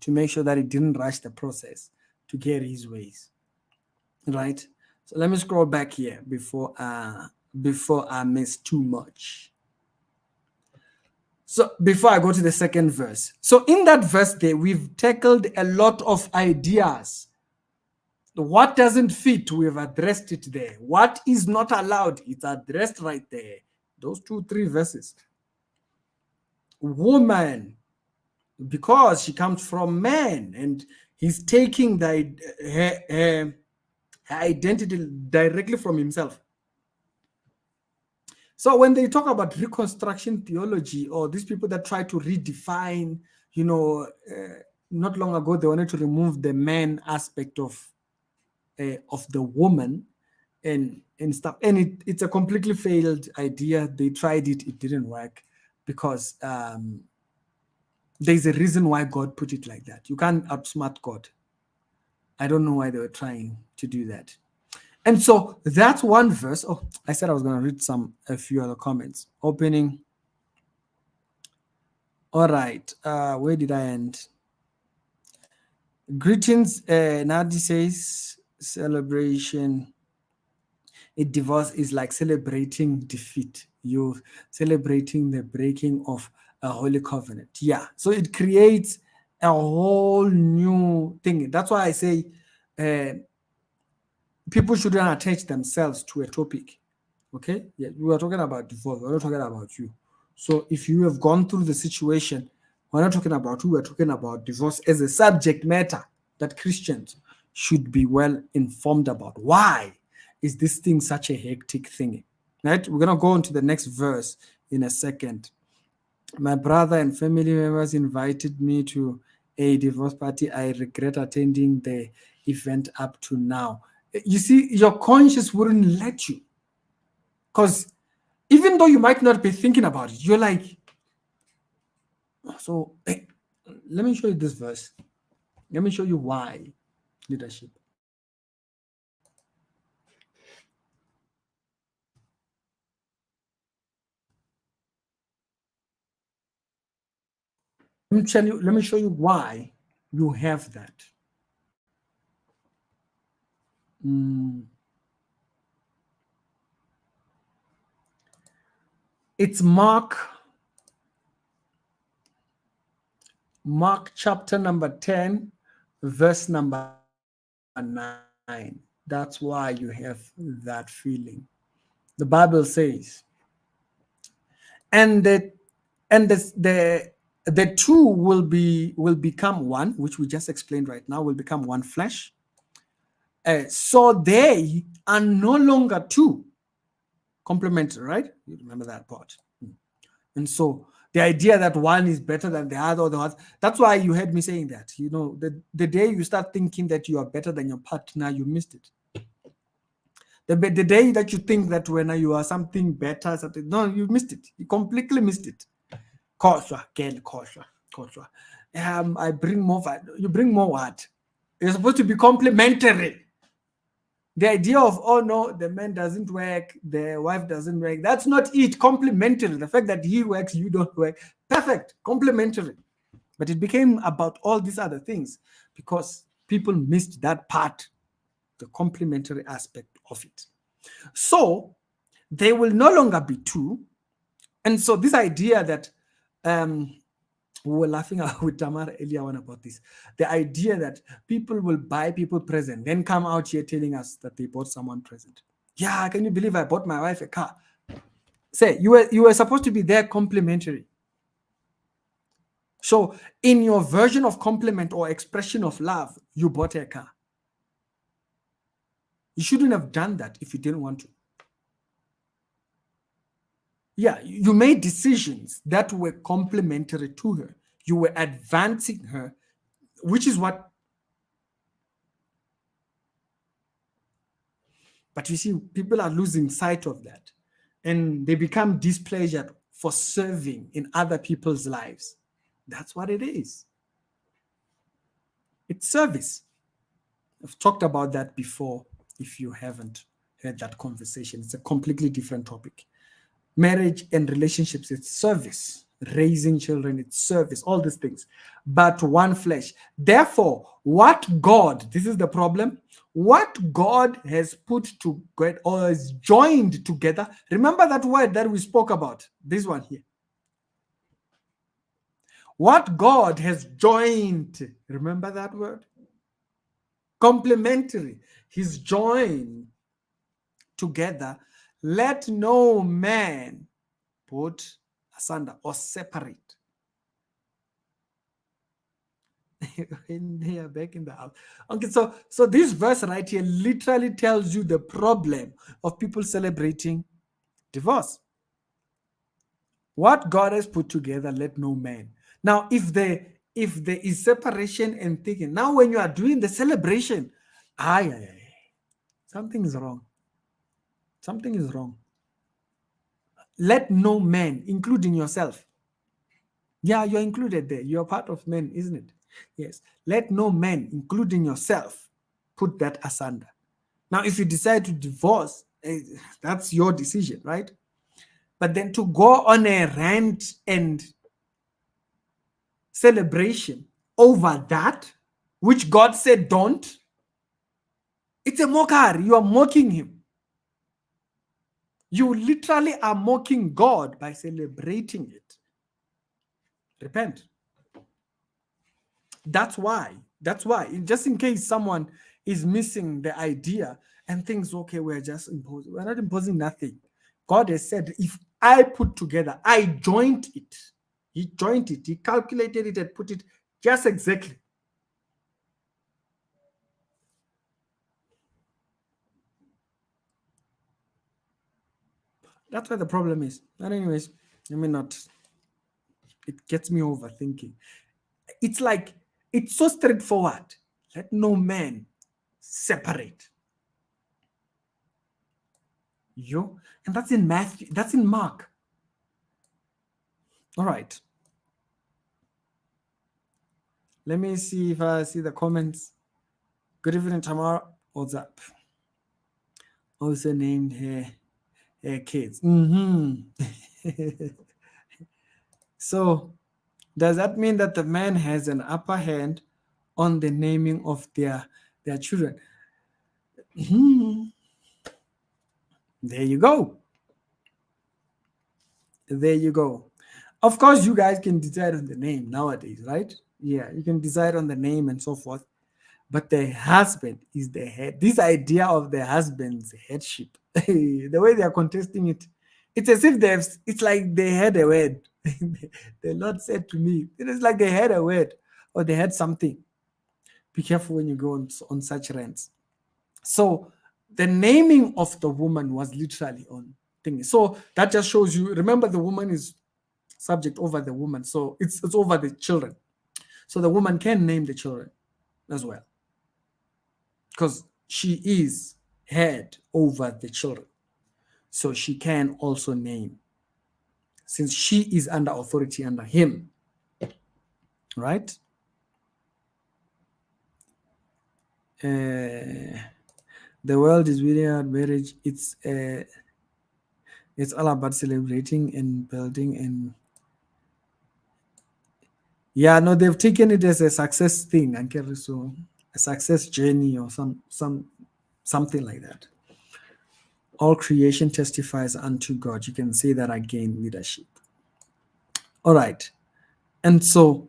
to make sure that he didn't rush the process to get his ways. Right? So let me scroll back here before I miss too much. So before I go to the second verse. So in that verse there, we've tackled a lot of ideas. What doesn't fit, we've addressed it there. What is not allowed, it's addressed right there. Those 2-3 verses. Woman, because she comes from man, and he's taking her identity directly from himself. So when they talk about reconstruction theology, or these people that try to redefine, not long ago they wanted to remove the man aspect of the woman and stuff, and it's a completely failed idea. They tried it didn't work, because there's a reason why God put it like that. You can't outsmart God. I don't know why they were trying to do that. And so that's one verse. Oh, I said I was going to read a few other comments. Opening. All right. Where did I end? Greetings. Nadi says, celebration. A divorce is like celebrating defeat. You're celebrating the breaking of a holy covenant. Yeah. So it creates a whole new thing. That's why I say people shouldn't attach themselves to a topic. Okay? Yeah, we are talking about divorce. We're not talking about you. So if you have gone through the situation, we're not talking about you. We're talking about divorce as a subject matter that Christians should be well informed about. Why is this thing such a hectic thing? Right? We're going to go on to the next verse in a second. My brother and family members invited me to a divorce party. I regret attending the event up to now. You see, your conscience wouldn't let you. Because even though you might not be thinking about it, you're like, so let me show you this verse. Let me show you why leadership. Let me show you why you have that. It's Mark chapter number 10, verse number 9. That's why you have that feeling. The Bible says, and the two will become one, which we just explained right now, will become one flesh. So they are no longer two. Complementary, right? You remember that part. And so the idea that one is better than the other, that's why you heard me saying that. You know, the day you start thinking that you are better than your partner, you missed it. The day that you think that when you are something better, no, you missed it. You completely missed it. Kosha, again, kosha. I bring more. You bring more what? You're supposed to be complementary. The idea of, oh no, the man doesn't work, the wife doesn't work, that's not it. Complementary. The fact that he works, you don't work. Perfect. Complementary. But it became about all these other things because people missed that part, the complementary aspect of it. So they will no longer be two. And so this idea that we were laughing with Tamara earlier on about this. The idea that people will buy people present, then come out here telling us that they bought someone present. Yeah, can you believe I bought my wife a car? Say, you were supposed to be there complimentary. So in your version of compliment or expression of love, you bought a car. You shouldn't have done that if you didn't want to. Yeah, you made decisions that were complementary to her. You were advancing her, which is what. But you see, people are losing sight of that. And they become displeasured for serving in other people's lives. That's what it is. It's service. I've talked about that before. If you haven't heard that conversation, it's a completely different topic. Marriage and relationships, it's service. Raising children, it's service, all these things. But one flesh. Therefore, what God, this is the problem, what God has put together or is joined together. Remember that word that we spoke about, this one here. What God has joined, remember that word? Complementary. He's joined together. Let no man put asunder or separate. When they are back in the house. Okay, so this verse right here literally tells you the problem of people celebrating divorce. What God has put together, let no man. Now, if there is separation and thinking, now when you are doing the celebration, something is wrong. Something is wrong. Let no man, including yourself. Yeah, you're included there. You're part of men, isn't it? Yes. Let no man, including yourself, put that asunder. Now, if you decide to divorce, that's your decision, right? But then to go on a rant and celebration over that, which God said don't, it's a mockery. You are mocking him. You literally are mocking God by celebrating it. Repent. That's why, just in case someone is missing the idea and thinks, okay, we're just imposing. We're not imposing nothing. God has said, if I put together, I joined it. He joined it. He calculated it and put it just exactly. That's where the problem is. But anyways, I mean, not. It gets me overthinking. It's like, it's so straightforward. Let no man separate. And that's in Matthew, that's in Mark. All right. Let me see if I see the comments. Good evening, Tamara. What's up? Also named her kids. So, does that mean that the man has an upper hand on the naming of their children? There you go. There you go. Of course, you guys can decide on the name nowadays, right? Yeah, you can decide on the name and so forth. But the husband is the head. This idea of the husband's headship, the way they are contesting it, it's as if it's like they had a word. The Lord said to me, it is like they had a word or they had something. Be careful when you go on such rants. So the naming of the woman was literally on thing. So that just shows you, remember the woman is subject over the woman. So it's over the children. So the woman can name the children as well, because she is head over the children. So she can also name, since she is under authority under him. Right? The world is really about marriage. It's all about celebrating and building, and yeah, no, they've taken it as a success thing, and so a success journey or something like that. All creation testifies unto God. You can say that again, leadership. All right. And so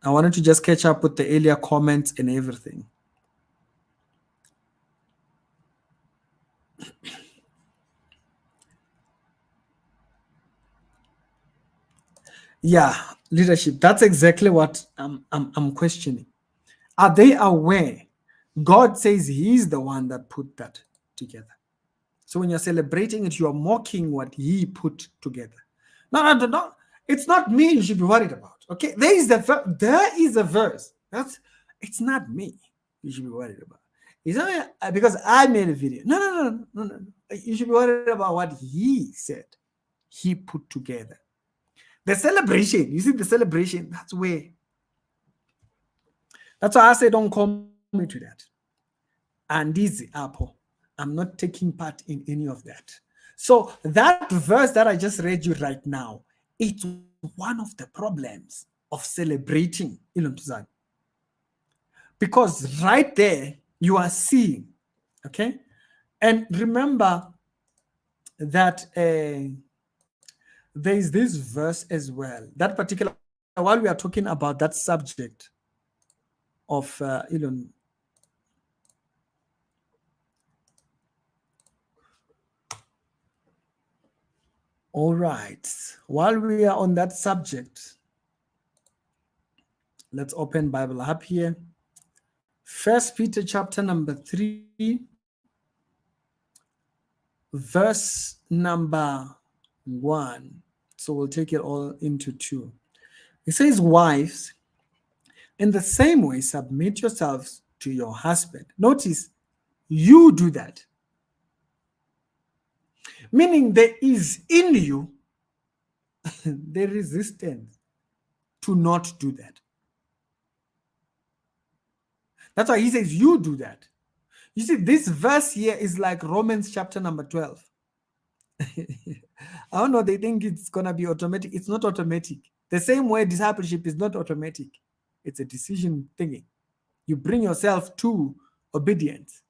I wanted to just catch up with the earlier comments and everything. Yeah, leadership. That's exactly what I'm questioning. Are they aware? God says He's the one that put that together. So when you're celebrating it, you're mocking what He put together. No. It's not me you should be worried about. Okay, there is a verse. It's not me you should be worried about. It's not because I made a video. No. You should be worried about what He said. He put together. The celebration, you see the celebration, that's why I say don't call me to that. And this Apple, I'm not taking part in any of that. So that verse that I just read you right now, it's one of the problems of celebrating Ilum because right there you are seeing, okay? And remember that there is this verse as well. That particular, while we are talking about that subject of Ilum. All right. While we are on that subject, let's open Bible up here. First Peter chapter number 3, verse number 1. So we'll take it all into 2. It says, wives, in the same way, submit yourselves to your husband. Notice, you do that. Meaning there is in you the resistance to not do that. That's why he says you do that. You see, this verse here is like Romans chapter number 12. I don't know, they think it's going to be automatic. It's not automatic. The same way discipleship is not automatic. It's a decision thingy. You bring yourself to obedience.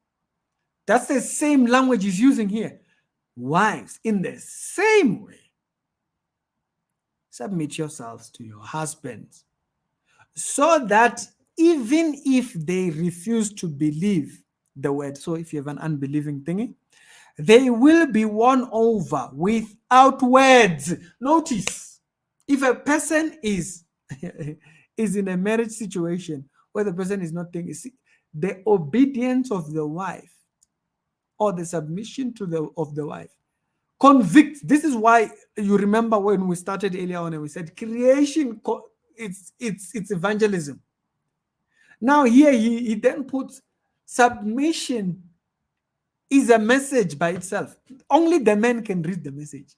That's the same language he's using here. Wives, in the same way, submit yourselves to your husbands, so that even if they refuse to believe the word, so if you have an unbelieving thingy, they will be won over without words. Notice, if a person is in a marriage situation where the person is not thinking, the obedience of the wife or the submission of the wife convicts. This is why you remember when we started earlier on and we said creation, it's evangelism. Now here he then puts submission is a message by itself. Only the man can read the message.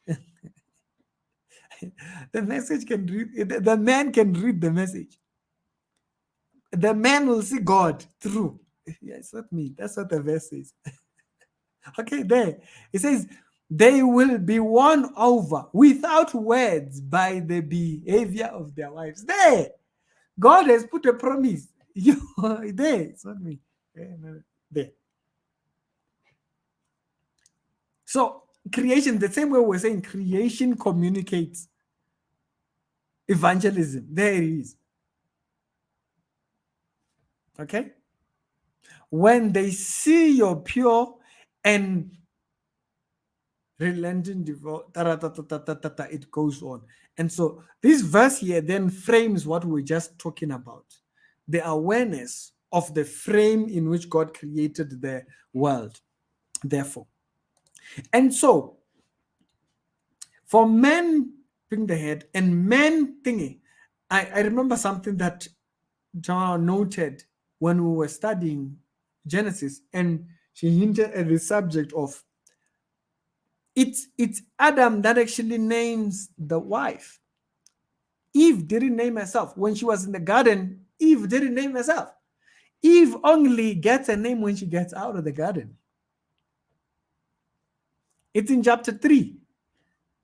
The man can read the message. The man will see God through. Yeah, it's not me. That's what the verse says. Okay, there. It says, they will be won over without words by the behavior of their wives. There. God has put a promise. You there. It's not me. There. So creation, the same way we're saying creation communicates evangelism. There it is. Okay? When they see your pure and relenting devotion, it goes on. And so this verse here then frames what we're just talking about, the awareness of the frame in which God created the world. Therefore, and so for men being the head and men thingy, I remember something that John noted when we were studying Genesis, and she hinted at the subject of it's Adam that actually names the wife. Eve didn't name herself. When she was in the garden, Eve didn't name herself. Eve only gets a name when she gets out of the garden. It's in chapter 3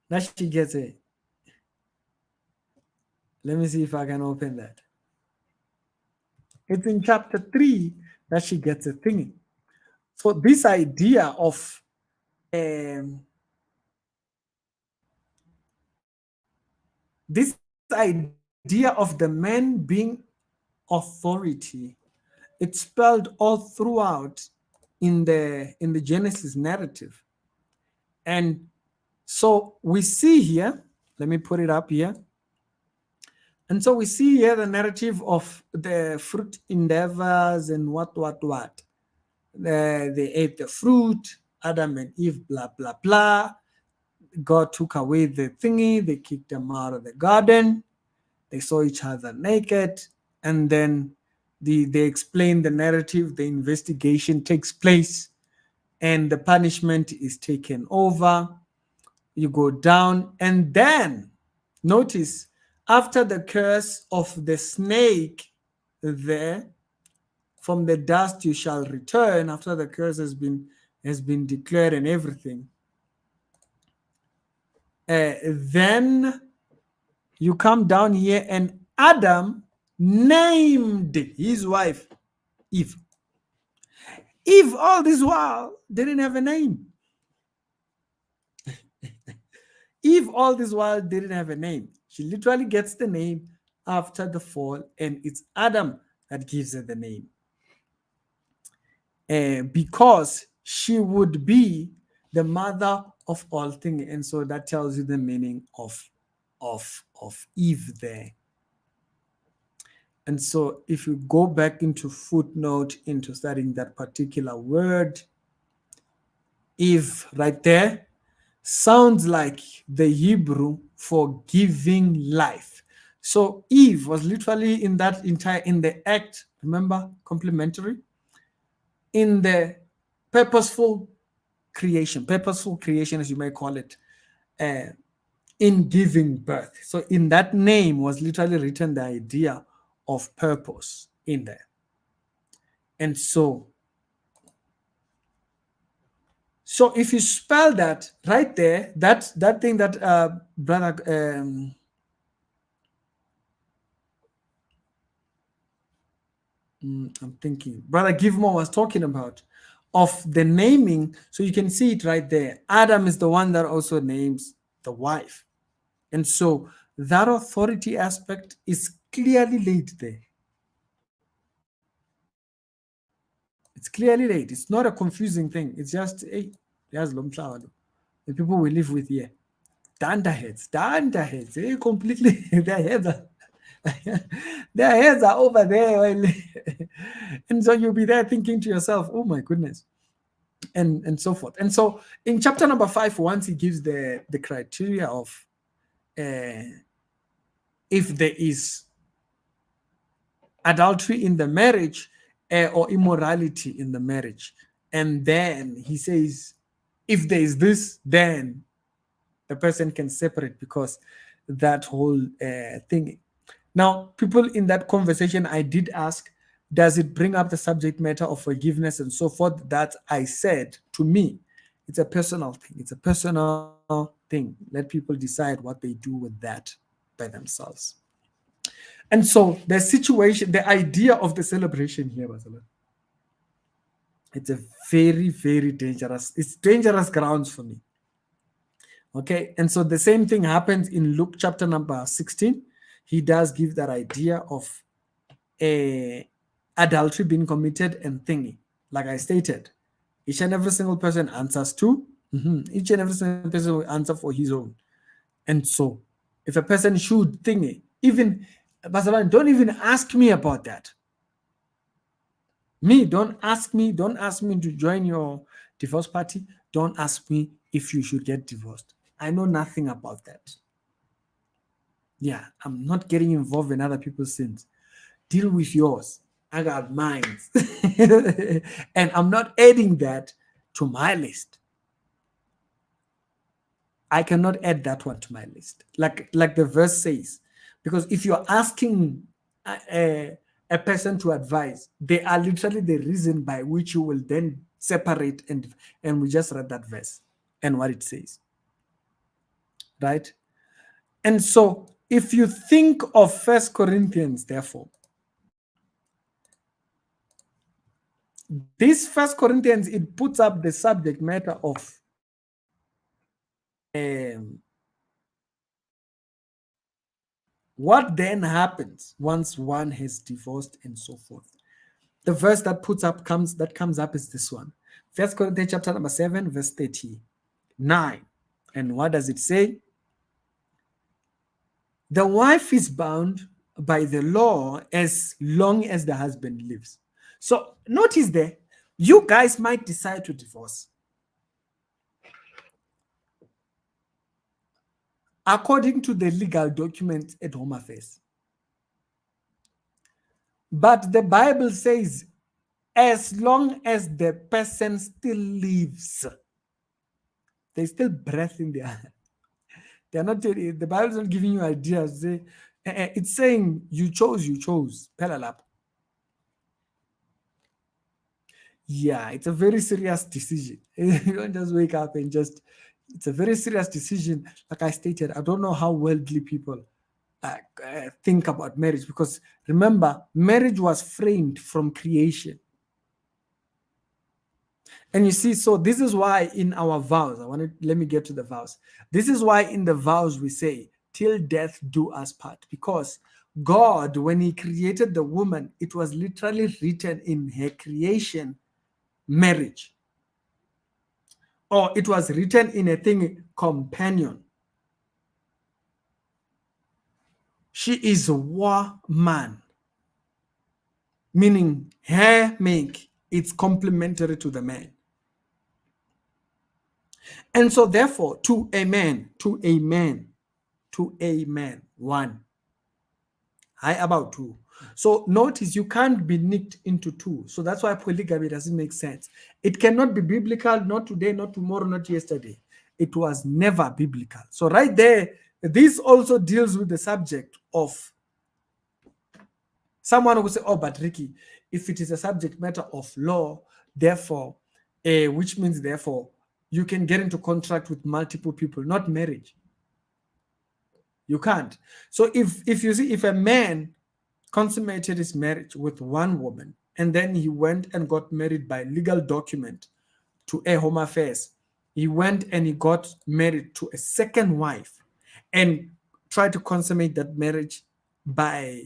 that she gets a. Let me see if I can open that. It's in chapter 3 that she gets a thingy. So this idea of this idea of the man being authority, it's spelled all throughout in the Genesis narrative. And so we see here, let me put it up here. And so we see here the narrative of the fruit endeavors and what. They ate the fruit, Adam and Eve, blah, blah, blah. God took away the thingy, they kicked them out of the garden. They saw each other naked. And then they explain the narrative, the investigation takes place, and the punishment is taken over. You go down, and then notice after the curse of the snake there, from the dust you shall return, after the curse has been declared and everything, then you come down here, and Adam named his wife Eve. Eve all this while didn't have a name. Eve all this while didn't have a name. She literally gets the name after the fall, and it's Adam that gives her the name. Because she would be the mother of all things. And so that tells you the meaning of Eve there. And so if you go back into footnote into studying that particular word, Eve right there sounds like the Hebrew for giving life. So Eve was literally in the act, remember, complementary, in the purposeful creation as you may call it, in giving birth. So in that name was literally written the idea of purpose in there. And so if you spell that right there, that thing that brother I'm thinking brother Givmore was talking about, of the naming, so you can see it right there. Adam is the one that also names the wife. And so that authority aspect is clearly laid there. It's clearly laid. It's not a confusing thing. It's just, hey, there's the people we live with here. Danda heads, completely, their heads are over there. And so you'll be there thinking to yourself, oh my goodness, and so forth. And so in chapter number 5, once he gives the criteria of if there is adultery in the marriage or immorality in the marriage, and then he says, if there is this, then the person can separate, because that whole thing. Now, people in that conversation, I did ask, does it bring up the subject matter of forgiveness and so forth? That I said, to me, it's a personal thing. It's a personal thing. Let people decide what they do with that by themselves. And so the situation, the idea of the celebration here, it's a very, very dangerous. It's dangerous grounds for me. Okay, and so the same thing happens in Luke chapter number 16. He does give that idea of a adultery being committed and thingy. Like I stated, each and every single person answers to, each and every single person will answer for his own. And so, if a person should thingy, even Pastor Van, don't even ask me about that. Don't ask me to join your divorce party. Don't ask me if you should get divorced. I know nothing about that. Yeah, I'm not getting involved in other people's sins. Deal with yours. I got mine. And I'm not adding that to my list. I cannot add that one to my list. Like the verse says, because if you're asking a person to advise, they are literally the reason by which you will then separate, and we just read that verse and what it says. Right? And so if you think of First Corinthians, therefore, this First Corinthians, it puts up the subject matter of what then happens once one has divorced and so forth. The verse that comes up is this one. First Corinthians chapter number 7, verse 39. And what does it say? The wife is bound by the law as long as the husband lives. So notice there, you guys might decide to divorce. According to the legal documents at Home Affairs. But the Bible says, as long as the person still lives, there's still breath in their. They're not. The Bible is not giving you ideas. It's saying you chose. Pelalap. Yeah, it's a very serious decision. You don't just wake up and just. It's a very serious decision. Like I stated, I don't know how worldly people think about marriage, because remember, marriage was framed from creation. And you see, so this is why in our vows, let me get to the vows. This is why in the vows we say, till death do us part, because God, when he created the woman, it was literally written in her creation, marriage. Or it was written in a thing, companion. She is woman, meaning her make, it's complementary to the man. And so therefore, to a man, one. How about two? So notice you can't be nicked into two. So that's why polygamy doesn't make sense. It cannot be biblical, not today, not tomorrow, not yesterday. It was never biblical. So right there, this also deals with the subject of someone who say, oh, but Ricky, if it is a subject matter of law, therefore, which means therefore, you can get into contract with multiple people, not marriage. You can't. So if you see, if a man consummated his marriage with one woman and then he went and got married by legal document to a Home Affairs, he went and he got married to a second wife and tried to consummate that marriage by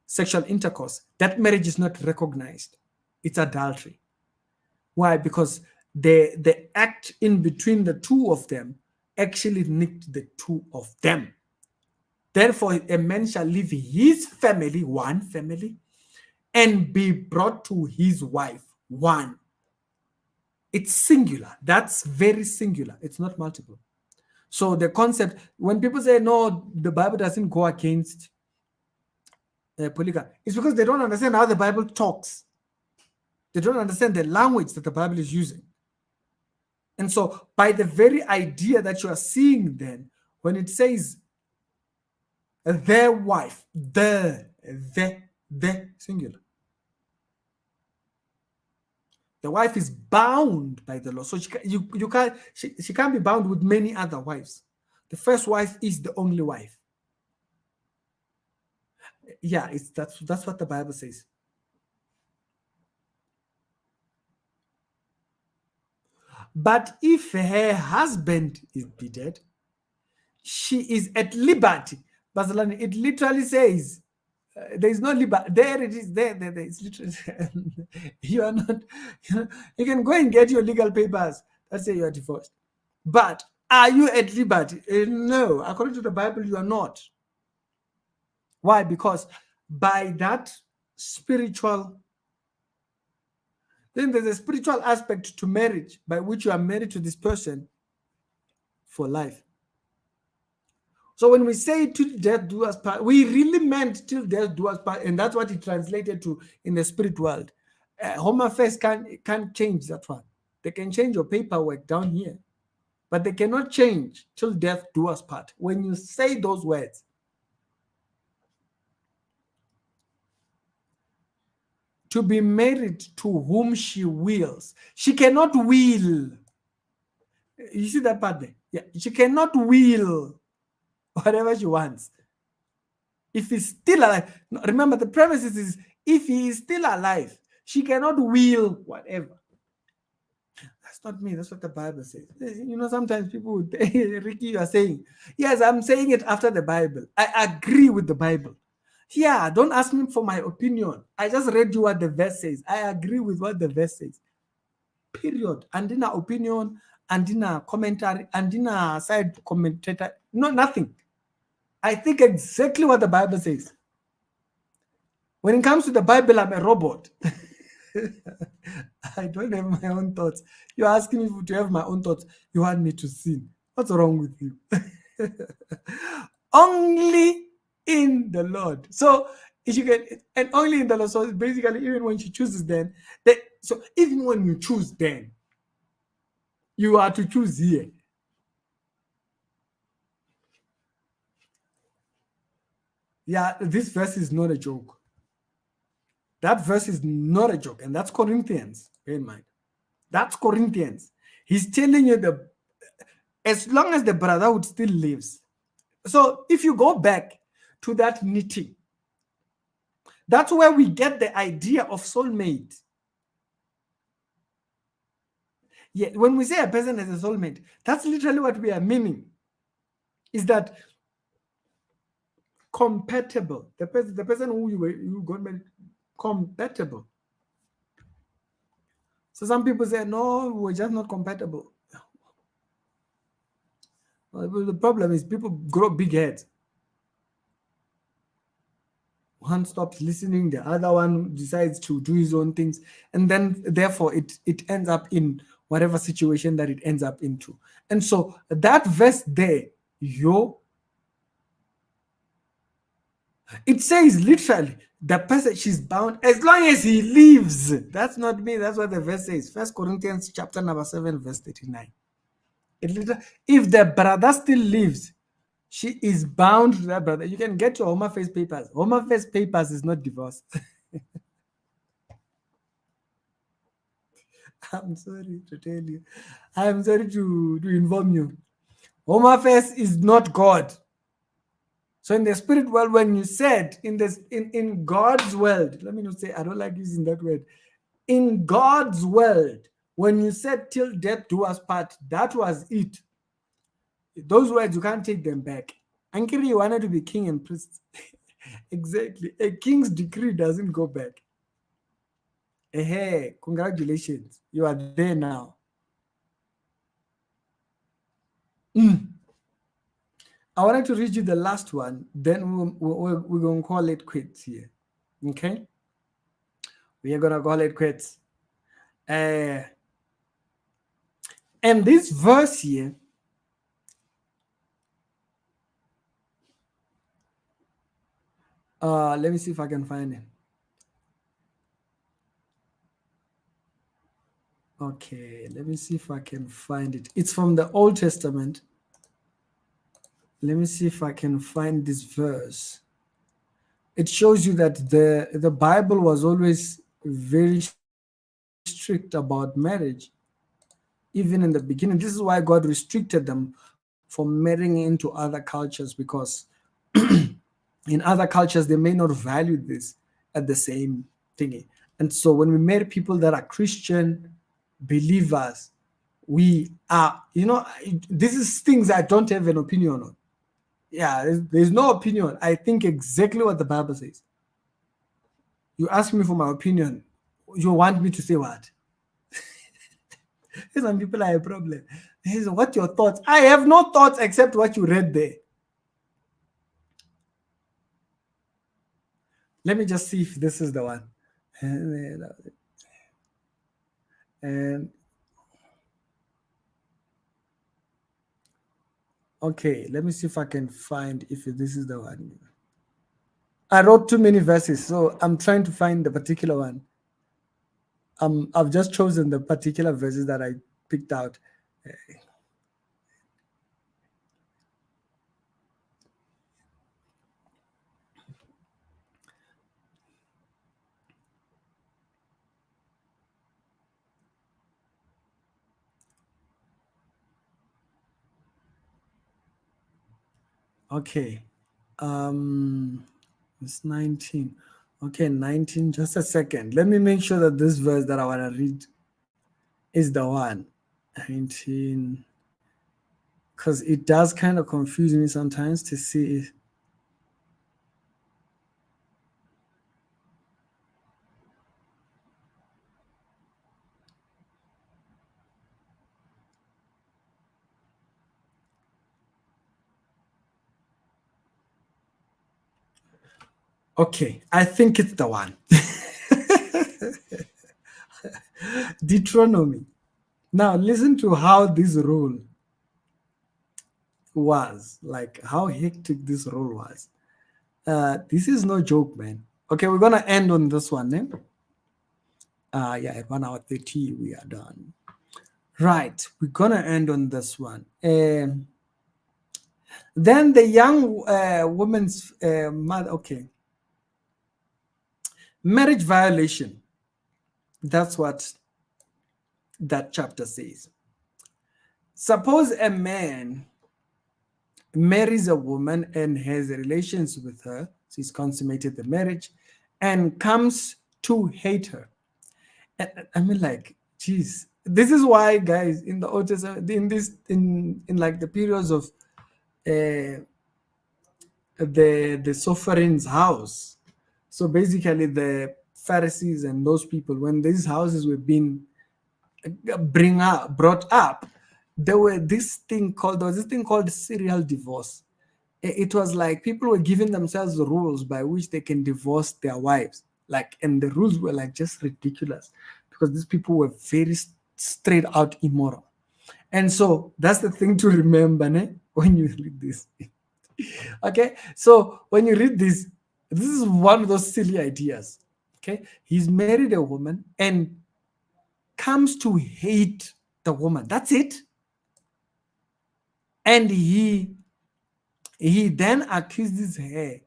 sexual intercourse, that marriage is not recognized. It's adultery. Why? Because the act in between the two of them actually nicked the two of them. Therefore, a man shall leave his family, one family, and be brought to his wife, one. It's singular. That's very singular. It's not multiple. So the concept, when people say, no, the Bible doesn't go against polygamy, it's because they don't understand how the Bible talks. They don't understand the language that the Bible is using. And so by the very idea that you are seeing then, when it says their wife, the singular. The wife is bound by the law. So she can't be bound with many other wives. The first wife is the only wife. Yeah, that's what the Bible says. But if her husband is dead, she is at liberty. Barcelona, it literally says there is no liberty. There it is. There. It's literally you are not. You can go and get your legal papers that say you are divorced. But are you at liberty? No. According to the Bible, you are not. Why? Because by that spiritual, then there's a spiritual aspect to marriage by which you are married to this person for life. So when we say till death do us part, we really meant till death do us part, and that's what it translated to in the spirit world. Home Affairs can't change that one. They can change your paperwork down here, but they cannot change till death do us part. When you say those words, to be married to whom she wills, she cannot will. You see that part there? Yeah, she cannot will whatever she wants. If he's still alive, remember the premise is if he is still alive, she cannot will whatever. That's not me. That's what the Bible says. You know, sometimes people would, Ricky, you are saying, yes, I'm saying it after the Bible. I agree with the Bible. Yeah, don't ask me for my opinion. I just read you what the verse says. I agree with what the verse says. Period. And in our opinion, and in our commentary, and in our side commentator, no, nothing. I think exactly what the Bible says. When it comes to the Bible, I'm a robot. I don't have my own thoughts. You're asking me to have my own thoughts. You want me to sin. What's wrong with you? Only in the Lord. So if you can, and only in the Lord. So basically, even when she chooses, then so even when you choose, then you are to choose here. Yeah, this verse is not a joke. That verse is not a joke, and that's Corinthians. Bear in mind, that's Corinthians. He's telling you that as long as the brotherhood still lives. So if you go back to that knitting, that's where we get the idea of soulmate. Yeah, when we say a person has a soulmate, that's literally what we are meaning. Is that compatible? The person who you got married, compatible. So some people say, no, we're just not compatible. Well, the problem is people grow big heads. One stops listening, the other one decides to do his own things, and then therefore it ends up in whatever situation that it ends up into. And so that verse there, it says literally the person, she's bound as long as he lives. That's not me, that's what the verse says. 1 Corinthians chapter number 7 verse 39. If the brother still lives, she is bound to that brother. You can get your Home Affairs papers. Home Affairs papers is not divorce. I'm sorry to tell you. I'm sorry to inform you. Home Affairs is not God. So in the spirit world, when you said in God's world, let me not say, I don't like using that word. In God's world, when you said till death do us part, that was it. Those words, you can't take them back. Ankiri wanted to be king and priest. Exactly. A king's decree doesn't go back. Hey, congratulations. You are there now. I wanted to read you the last one. Then we're going to call it quits here. Okay? We are going to call it quits. And this verse here, let me see if I can find it. Okay, let me see if I can find it. It's from the Old Testament. Let me see if I can find this verse. It shows you that the Bible was always very strict about marriage. Even in the beginning, this is why God restricted them from marrying into other cultures, because in other cultures, they may not value this at the same thing. And so when we marry people that are Christian believers, we are, this is things I don't have an opinion on. Yeah, there's no opinion. I think exactly what the Bible says. You ask me for my opinion, you want me to say what? Some people are a problem. What your thoughts? I have no thoughts except what you read there. Let me just see if this is the one. And okay, let me see if I can find if this is the one. I wrote too many verses, so I'm trying to find the particular one. I've just chosen the particular verses that I picked out. Okay. It's 19. Okay, 19. Just a second. Let me make sure that this verse that I want to read is the one. 19. Because it does kind of confuse me sometimes to see. Okay, I think it's the one. Deuteronomy. Now listen to how this rule was, like how hectic this rule was. This is no joke, man. Okay, we're gonna end on this one, eh? Yeah, at 1 hour 30, we are done. Right, we're gonna end on this one. Then the young woman's mother, okay. Marriage violation. That's what that chapter says. Suppose a man marries a woman and has relations with her, so he's consummated the marriage, and comes to hate her. I mean, like, geez, this is why, guys, in the Old Testament, in like the periods of the sovereign's house. So basically, the Pharisees and those people, when these houses were being brought up, there was this thing called serial divorce. It was like people were giving themselves the rules by which they can divorce their wives, like, and the rules were like just ridiculous because these people were very straight out immoral. And so that's the thing to remember, né? When you read this. Okay, so when you read this is one of those silly ideas. Okay, he's married a woman and comes to hate the woman. That's it. And he then accuses her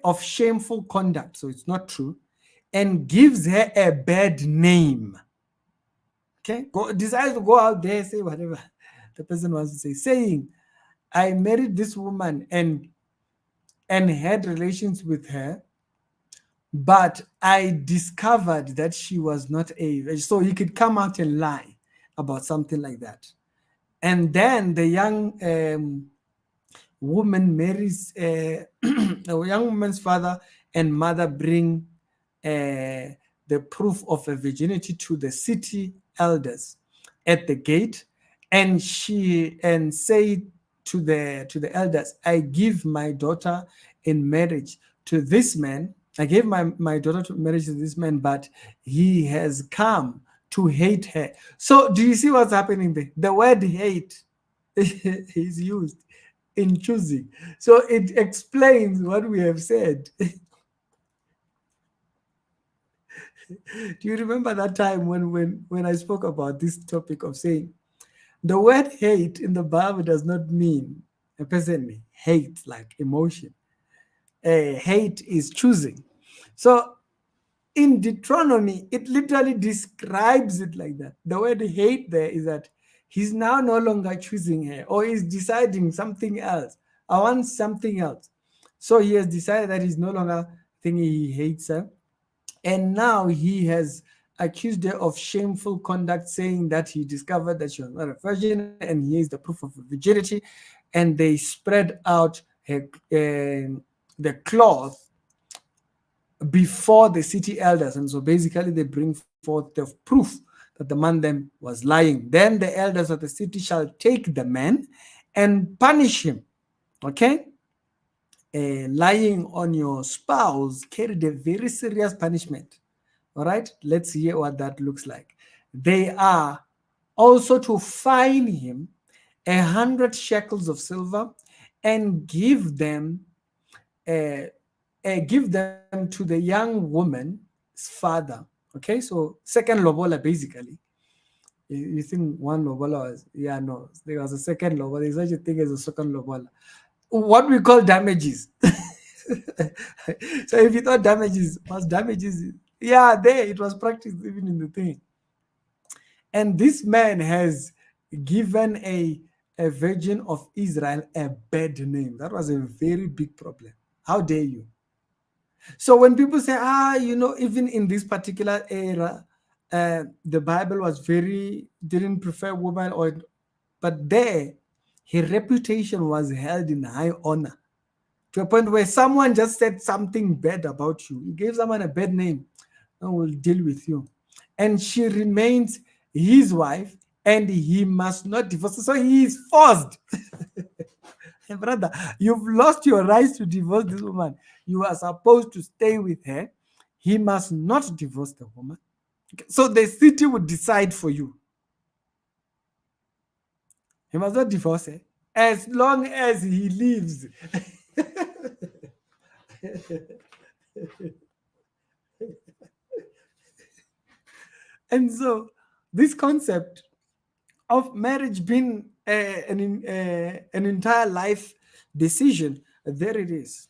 of shameful conduct, so it's not true, and gives her a bad name. Okay, decides to go out there, say whatever the person wants to say, saying, I married this woman and had relations with her, but I discovered that she was not a, so he could come out and lie about something like that. And then the young woman marries, the young woman's father and mother bring the proof of a virginity to the city elders at the gate, and say to the elders, I give my daughter in marriage to this man. I gave my daughter to marriage to this man, but he has come to hate her. So do you see what's happening there? The word hate is used in choosing. So it explains what we have said. Do you remember that time when I spoke about this topic of saying the word hate in the Bible does not mean a person hates like emotion. Hate is choosing. So in Deuteronomy, it literally describes it like that. The word hate there is that he's now no longer choosing her, or he's deciding something else. I want something else. So he has decided that he's no longer thinking he hates her. And now he has accused her of shameful conduct, saying that he discovered that she was not a virgin, and here is the proof of her virginity. And they spread out the cloth before the city elders. And so basically they bring forth the proof that the man then was lying. Then the elders of the city shall take the man and punish him. Okay? Lying on your spouse carried a very serious punishment. All right? Let's hear what that looks like. They are also to fine him 100 shekels of silver and give them to the young woman's father. Okay, so second lobola basically. You think one lobola was, yeah, no, there was a second lobola. There's such a thing as a second lobola. What we call damages. So if you thought damages was damages, yeah, there it was practiced even in the thing. And this man has given a virgin of Israel a bad name. That was a very big problem. How dare you? So when people say, even in this particular era, the Bible was didn't prefer women, but there, her reputation was held in high honor to a point where someone just said something bad about you. You gave someone a bad name, and we'll deal with you. And she remains his wife, and he must not divorce her. So he is forced. Hey, brother, you've lost your rights to divorce this woman. You are supposed to stay with her. He must not divorce the woman. Okay. So the city would decide for you. He must not divorce her as long as he lives. And so this concept of marriage being an entire life decision, there it is.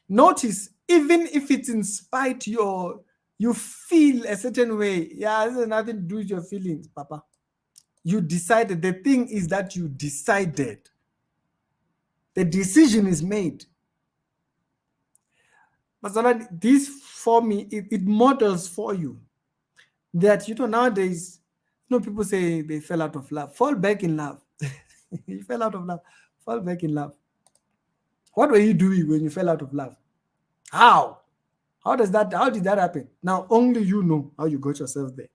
Notice, even if it's in spite you feel a certain way, yeah, this has nothing to do with your feelings, Papa. You decided. The thing is that you decided. The decision is made. But this for me, it models for you that, nowadays, people say they fell out of love. Fall back in love. You fell out of love. Fall back in love. What were you doing when you fell out of love? How? How did that happen? Now, only you know how you got yourself there.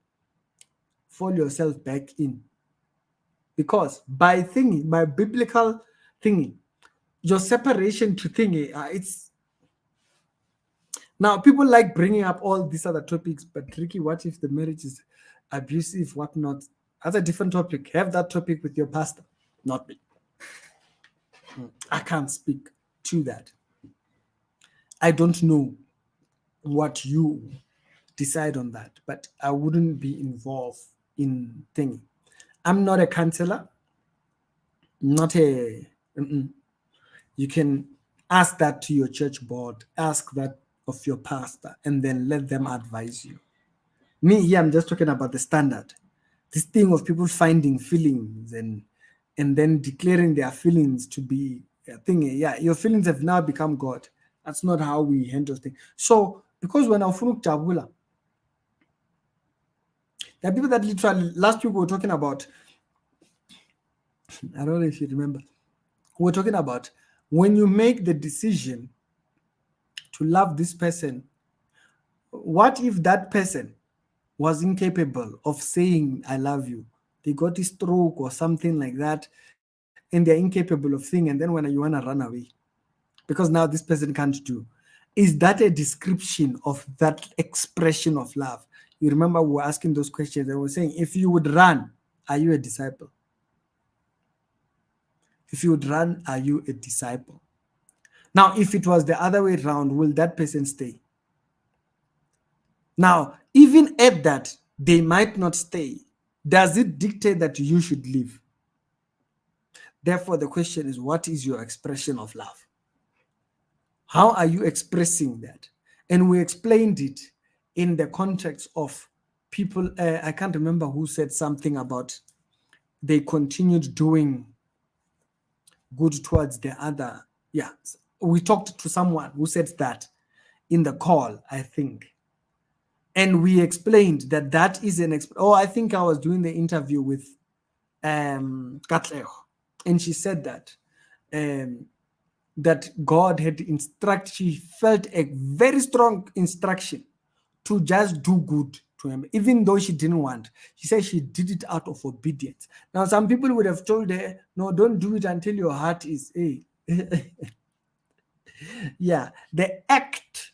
Fall yourself back in. Because by biblical thinking, your separation to thinking, it's... Now, people like bringing up all these other topics, but Ricky, what if the marriage is abusive, whatnot? That's a different topic. Have that topic with your pastor, not me. I can't speak to that. I don't know what you decide on that, but I wouldn't be involved in thinking. I'm not a counselor, not a... You can ask that to your church board, ask that of your pastor, and then let them advise you. Me, here, I'm just talking about the standard. This thing of people finding feelings and then declaring their feelings to be a thing. Yeah, your feelings have now become God. That's not how we handle things. So, because when Afunuk Tabula, there are people that literally, last week we were talking about, I don't know if you remember, we were talking about when you make the decision to love this person, what if that person was incapable of saying, I love you? They got a stroke or something like that, and they're incapable of saying, and then when you want to run away, because now this person can't do. Is that a description of that expression of love? You remember we were asking those questions and we were saying, if you would run, are you a disciple? If you would run, are you a disciple? Now, if it was the other way around, will that person stay? Now, even at that, they might not stay. Does it dictate that you should leave? Therefore, the question is, what is your expression of love? How are you expressing that? And we explained it in the context of people. I can't remember who said something about they continued doing good towards the other. Yeah, we talked to someone who said that in the call, I think. And we explained that that is I think I was doing the interview with Katlego, and she said that that God had she felt a very strong instruction to just do good to him, even though she didn't want. She said she did it out of obedience. Now, some people would have told her, no, don't do it until your heart is a. Yeah, the act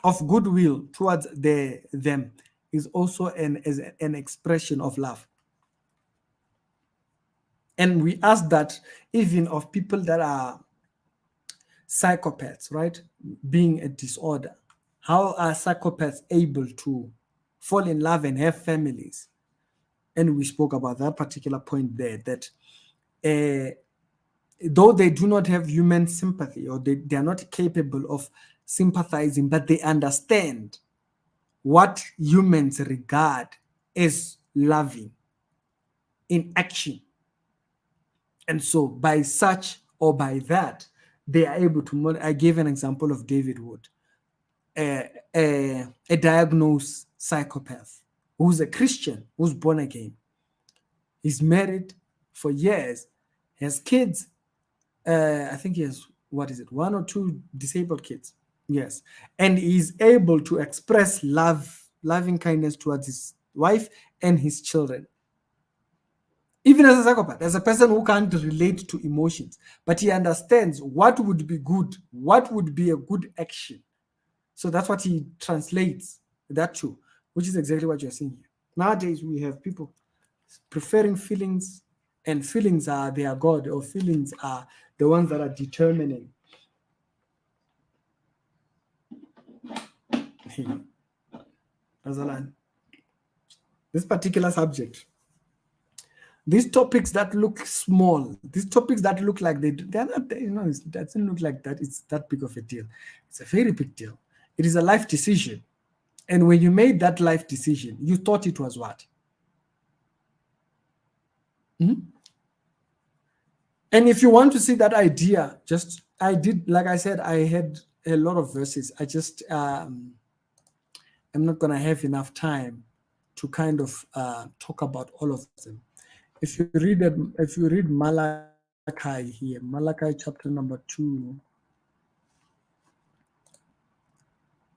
of goodwill towards them is also an expression of love. And we ask that even of people that are psychopaths, right? Being a disorder. How are psychopaths able to fall in love and have families? And we spoke about that particular point there, that though they do not have human sympathy, or they are not capable of sympathizing, but they understand what humans regard as loving in action. And so by such or by that, they are able to, I gave an example of David Wood, a diagnosed psychopath who's a Christian, who's born again. He's married for years, has kids. I think he has, 1 or 2 disabled kids. Yes. And he's able to express loving kindness towards his wife and his children. Even as a psychopath, as a person who can't relate to emotions, but he understands what would be good, what would be a good action. So that's what he translates that to, which is exactly what you're seeing here. Nowadays, we have people preferring feelings, and feelings are their God, or feelings are the ones that are determining. This particular subject, these topics that look small, these topics that look like they're not, it doesn't look like that it's that big of a deal. It's a very big deal. It is a life decision. And when you made that life decision, you thought it was what? Mm-hmm. And if you want to see that idea, like I said, I had a lot of verses. I just, I'm not going to have enough time to kind of talk about all of them. If you read Malachi here, Malachi chapter number 2.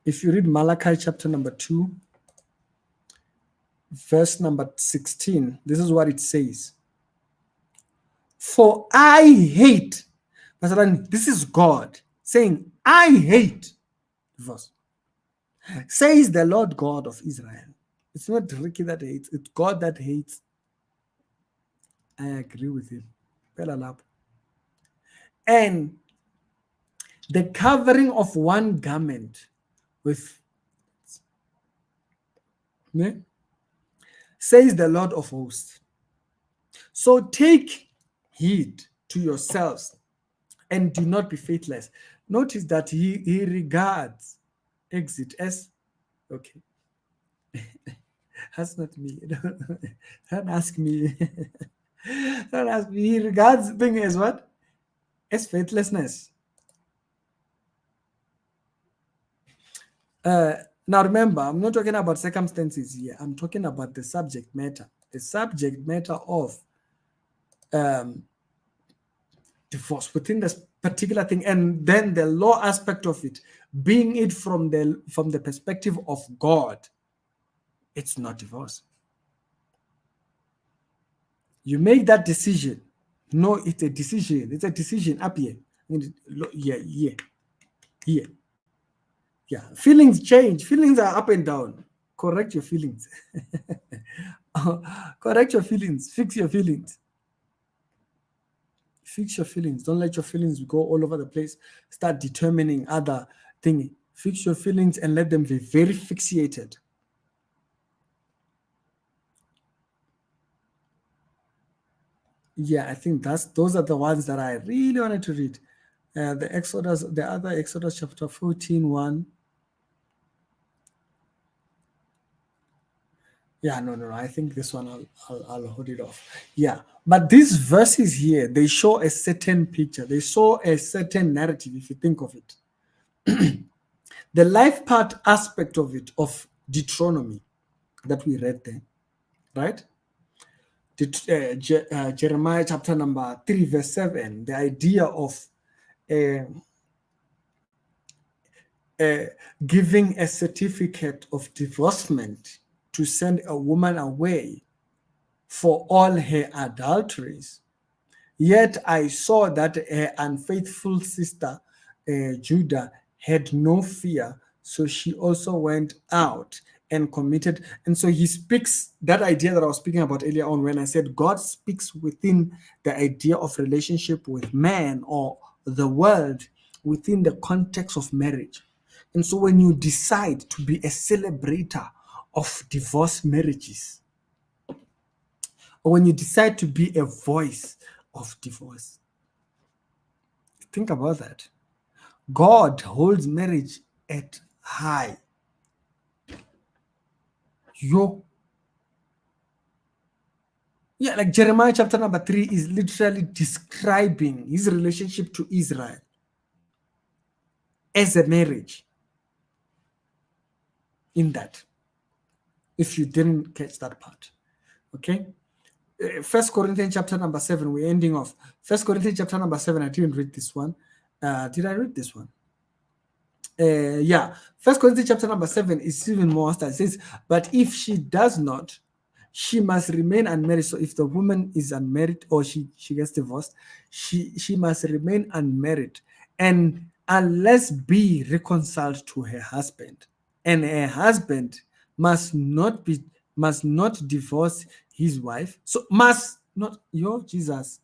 If you read Malachi chapter number 2, verse number 16, this is what it says. For I hate, this is God saying, I hate, verse, says the Lord God of Israel. It's not Ricky that hates, it's God that hates. I agree with him. And the covering of one garment with, says the Lord of hosts. So take heed to yourselves and do not be faithless. Notice that he regards exit as, okay. That's not me. Don't ask me. Don't ask me. He regards thing as what? As faithlessness. Now remember, I'm not talking about circumstances here. I'm talking about the subject matter. The subject matter of divorce within this particular thing, and then the law aspect of it, being it from the perspective of God, it's not divorce. You make that decision. No, it's a decision. It's a decision up here. Here. Yeah. Feelings change. Feelings are up and down. Correct your feelings. Correct your feelings. Fix your feelings. Fix your feelings. Don't let your feelings go all over the place. Start determining other things. Fix your feelings and let them be very fixated. Yeah, I think those are the ones that I really wanted to read. The Exodus, the other Exodus chapter 14:1. Yeah, no. I think this one I'll hold it off. Yeah, but these verses here, they show a certain picture. They show a certain narrative. If you think of it, The life part aspect of it, of Deuteronomy that we read there, right? Jeremiah chapter number 3, verse 7, the idea of uh, giving a certificate of divorcement to send a woman away for all her adulteries. Yet I saw that her unfaithful sister Judah had no fear, so she also went out and committed. And so he speaks that idea that I was speaking about earlier on when I said God speaks within the idea of relationship with man or the world within the context of marriage. And so when you decide to be a celebrator of divorced marriages, or when you decide to be a voice of divorce, think about that. God holds marriage at high. Yeah, like Jeremiah chapter number 3 is literally describing his relationship to Israel as a marriage. In that, if you didn't catch that part, okay. First Corinthians chapter number 7, we're ending off. First Corinthians chapter number 7, I didn't read this one. Did I read this one? Yeah, First Corinthians chapter number 7 is even more hostile. It says, but if she does not, she must remain unmarried. So if the woman is unmarried or she gets divorced, she must remain unmarried, and unless be reconciled to her husband, and her husband must not divorce his wife. So must not, Jesus.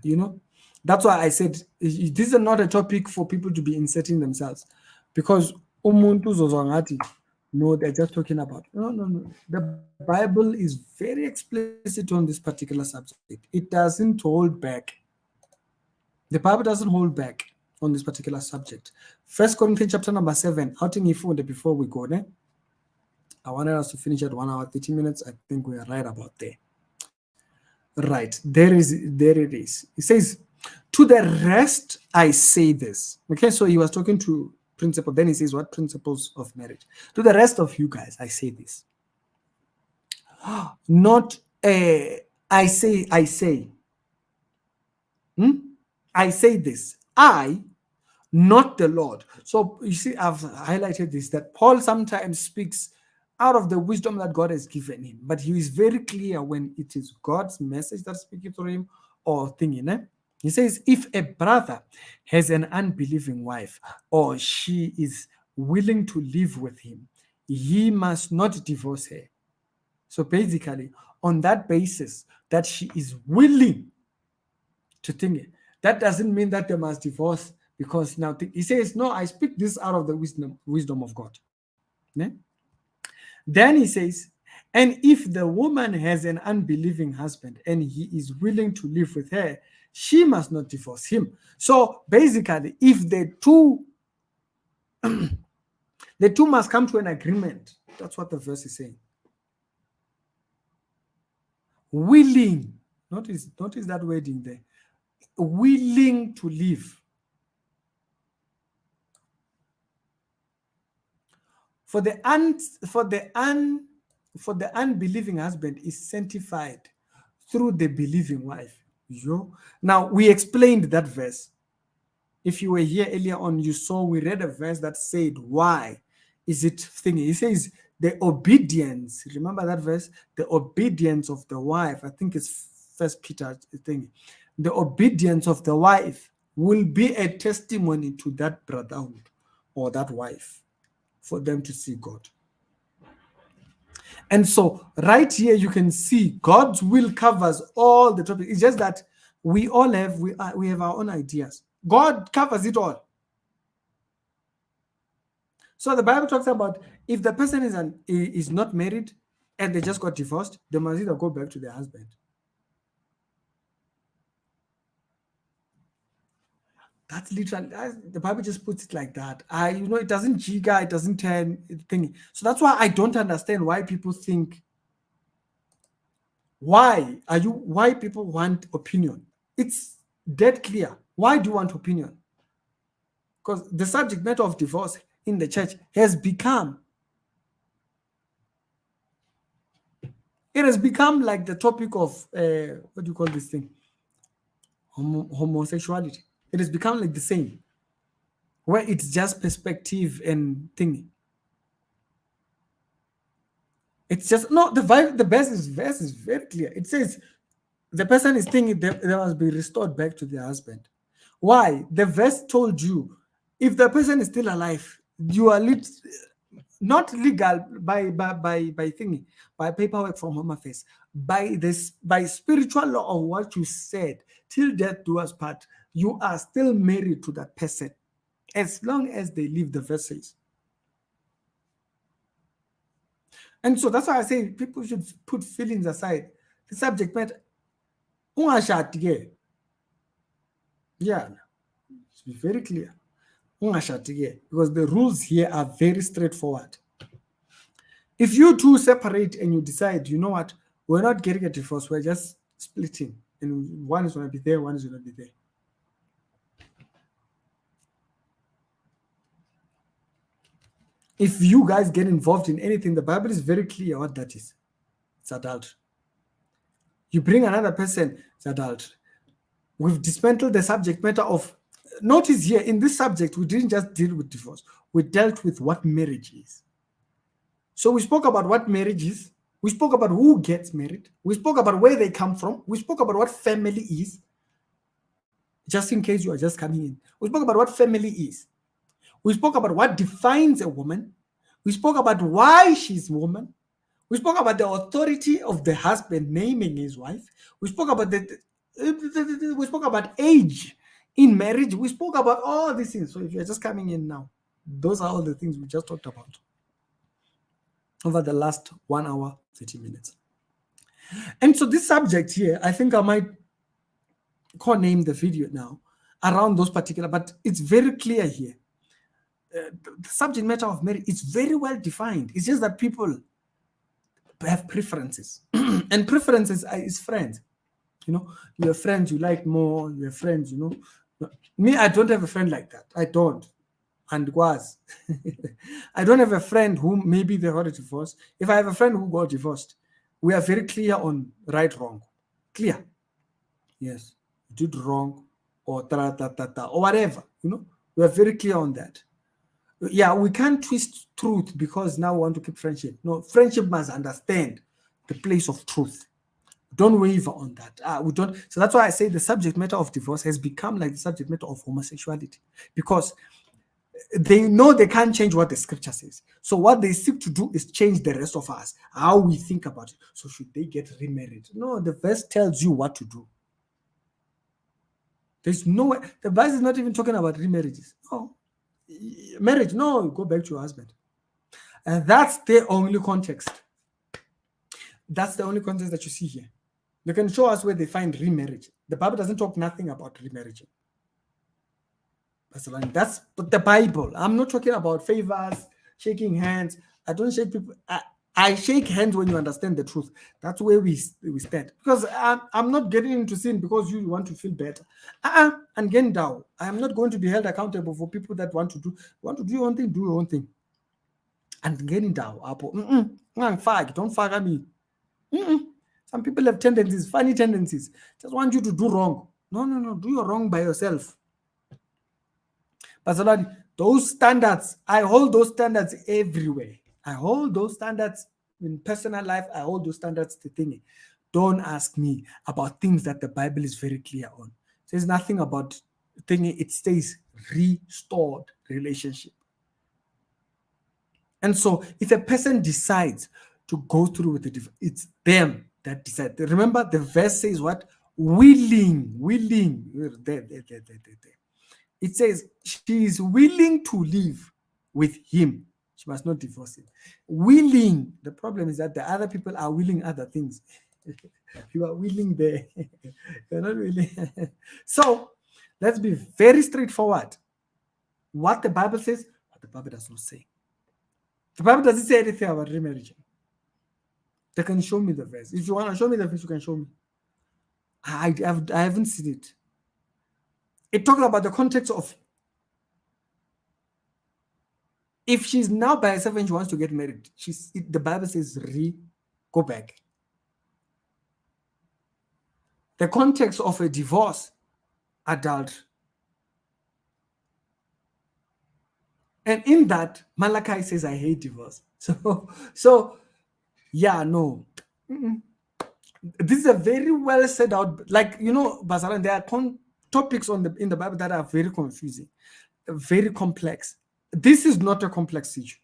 You know, that's why I said this is not a topic for people to be inserting themselves, because no, they're just talking about no. The Bible is very explicit on this particular subject. It doesn't hold back. The Bible doesn't hold back on this particular subject. First Corinthians chapter number 7. Before we go there, I wanted us to finish at 1 hour 30 minutes. I think we are right about there. Right, there it is. It says, to the rest I say this. Okay, so he was talking to principle. Then he says, what principles of marriage? To the rest of you guys, I say this. Not I say. I say this. I, not the Lord. So you see, I've highlighted this, that Paul sometimes speaks out of the wisdom that God has given him, but he is very clear when it is God's message that's speaking to him or thinking. He says, if a brother has an unbelieving wife, or she is willing to live with him, he must not divorce her. So basically, on that basis, that she is willing to think it, that doesn't mean that they must divorce, because now he says, no, I speak this out of the wisdom of God. Yeah? Then he says, and if the woman has an unbelieving husband and he is willing to live with her, she must not divorce him. So basically, if the two must come to an agreement, that's what the verse is saying. Willing, notice that wording there. Willing to live. For the unbelieving husband is sanctified through the believing wife. Now we explained that verse. If you were here earlier on, you saw we read a verse that said, why is it thingy? It says the obedience. Remember that verse? The obedience of the wife. I think it's First Peter thing. The obedience of the wife will be a testimony to that brotherhood or that wife, for them to see God. And so right here you can see God's will covers all the topics. It's just that we all have we have our own ideas. God covers it all. So the Bible talks about if the person is not married and they just got divorced, they must either go back to their husband. That's literally, the Bible just puts it like that. It doesn't jigger, it doesn't turn thing. So that's why I don't understand why people think, why people want opinion. It's Dead clear. Why do you want opinion? Because the subject matter of divorce in the church has become, it has become like the topic of, what do you call this thing? Homosexuality. It has become like the same, where it's just perspective and thingy. It's just, no, the verse is very clear. It says the person is thinking they must be restored back to their husband. Why? The verse told you, if the person is still alive, you are not legal by thingy, by paperwork from Home Affairs, by spiritual law of what you said, till death do us part, you are still married to that person as long as they leave, the verse says. And so that's why I say people should put feelings aside. The subject matter, yeah, it's be very clear. Because the rules here are very straightforward. If you two separate and you decide, you know what, we're not getting a divorce, we're just splitting, and one is going to be there, one is going to be there. If you guys get involved in anything, the Bible is very clear what that is. It's adultery. You bring another person, it's adultery. We've dismantled the subject matter of, notice here, in this subject, we didn't just deal with divorce. We dealt with what marriage is. So we spoke about what marriage is. We spoke about who gets married. We spoke about where they come from. We spoke about what family is. Just in case you are just coming in. We spoke about what family is. We spoke about what defines a woman. We spoke about why she's a woman. We spoke about the authority of the husband naming his wife. We spoke about we spoke about age in marriage. We spoke about all these things. So if you're just coming in now, those are all the things we just talked about over the last 1 hour, 30 minutes. And so this subject here, I think I might name the video now around those particular, but it's very clear here. The subject matter of marriage is very well defined. It's just that people have preferences, and preferences is friends. You know, you have friends you like more. You have friends, you know. Me, I don't have a friend like that. I don't, and was. I don't have a friend who maybe they got a divorce. If I have a friend who got divorced, we are very clear on right, wrong, clear. Yes, you did wrong, or or whatever. You know, we are very clear on that. Yeah, we can't twist truth because now we want to keep friendship. No, friendship must understand the place of truth. Don't waver on that. We don't. So that's why I say the subject matter of divorce has become like the subject matter of homosexuality, because they know they can't change what the scripture says. So what they seek to do is change the rest of us, how we think about it. So should they get remarried? No, the verse tells you what to do. There's no way. The verse is not even talking about remarriages. No. Marriage, no, go back to your husband. And that's the only context. That's the only context that you see here. They can show us where they find remarriage. The Bible doesn't talk nothing about remarriage. That's the Bible. I'm not talking about favors, shaking hands. I don't shake people. I shake hands when you understand the truth. That's where we stand. Because I'm not getting into sin because you want to feel better. And getting down. I am not going to be held accountable for people that want to do your own thing, do your own thing. And getting down. Don't fuck me. Some people have tendencies, funny tendencies. Just want you to do wrong. No. Do your wrong by yourself. But those standards, I hold those standards everywhere. I hold those standards in personal life. I hold those standards to thinking. Don't ask me about things that the Bible is very clear on. It says nothing about thinking. It stays restored relationship. And so if a person decides to go through with it, it's them that decide. Remember, the verse says what? Willing. There. It says she is willing to live with him. She must not divorce him. Willing. The problem is that the other people are willing other things. You are willing there. You're not willing. So let's be very straightforward. What the Bible says, what the Bible does not say. The Bible doesn't say anything about remarriage. They can show me the verse. If you want to show me the verse, you can show me. I haven't seen it. It talks about the context of if she's now by herself and she wants to get married, the Bible says, go back. The context of a divorce, adultery. And in that, Malachi says, I hate divorce. So yeah, no. This is a very well set out, like, Basalan, there are topics in the Bible that are very confusing, very complex. This is not a complex issue.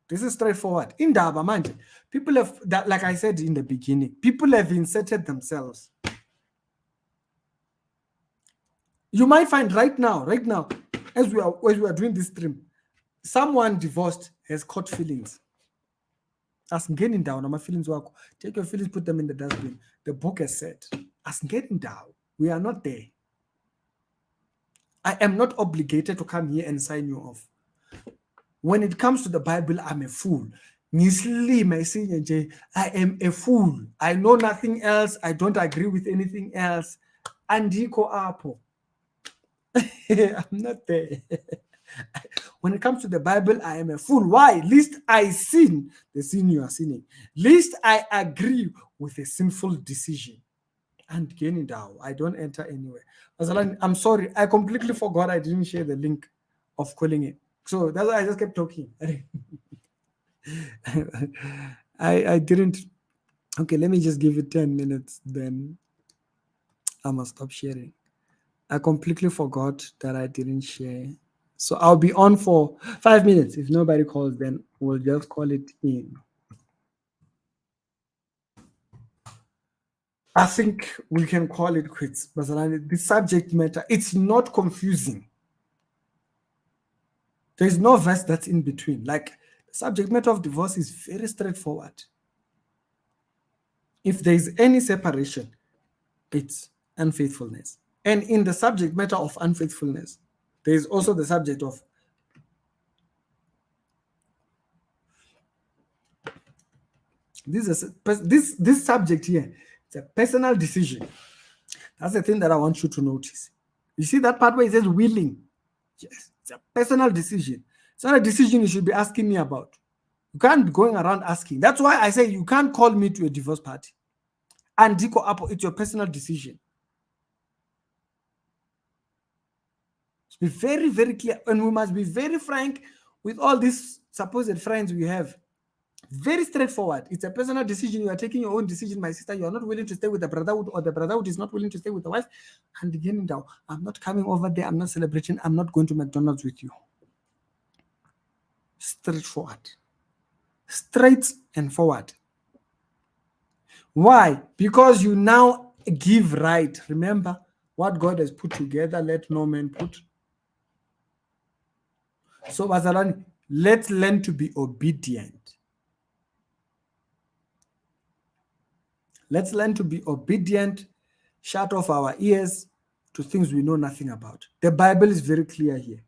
This is straightforward. In Daba, man, people have, that, like I said in the beginning, people have inserted themselves. You might find right now, as we are doing this stream, someone divorced has caught feelings. As getting down on my feelings work. Take your feelings, put them in the dustbin. The book has said, as getting down, we are not there. I am not obligated to come here and sign you off. When it comes to the Bible, I'm a fool. I am a fool. I know nothing else. I don't agree with anything else. Andiko Apo. I'm not there. When it comes to the Bible, I am a fool. Why? Least I sin the sin you are sinning. Least I agree with a sinful decision. And getting down, I don't enter anywhere. I'm sorry. I completely forgot I didn't share the link of calling it. So that's why I just kept talking. I didn't. Okay, let me just give it 10 minutes. Then I must stop sharing. I completely forgot that I didn't share. So I'll be on for 5 minutes. If nobody calls, then we'll just call it in. I think we can call it quits. The subject matter, it's not confusing. There's no verse that's in between. Like, the subject matter of divorce is very straightforward. If there's any separation, it's unfaithfulness. And in the subject matter of unfaithfulness, there is also the subject of this subject here. It's a personal decision. That's the thing that I want you to notice. You see that part where it says willing? Yes, it's a personal decision. It's not a decision you should be asking me about. You can't be going around asking. That's why I say you can't call me to a divorce party. And Diko Apple, it's your personal decision. Be very, very clear, and we must be very frank with all these supposed friends we have. Very straightforward. It's a personal decision. You are taking your own decision, my sister. You are not willing to stay with the brotherhood, or the brotherhood is not willing to stay with the wife. And again, down. I'm not coming over there. I'm not celebrating. I'm not going to McDonald's with you. Straightforward. Straight and forward. Why? Because you now give right. Remember, what God has put together, let no man put. So, Bazalani, let's learn to be obedient. Let's learn to be obedient, shut off our ears to things we know nothing about. The Bible is very clear here.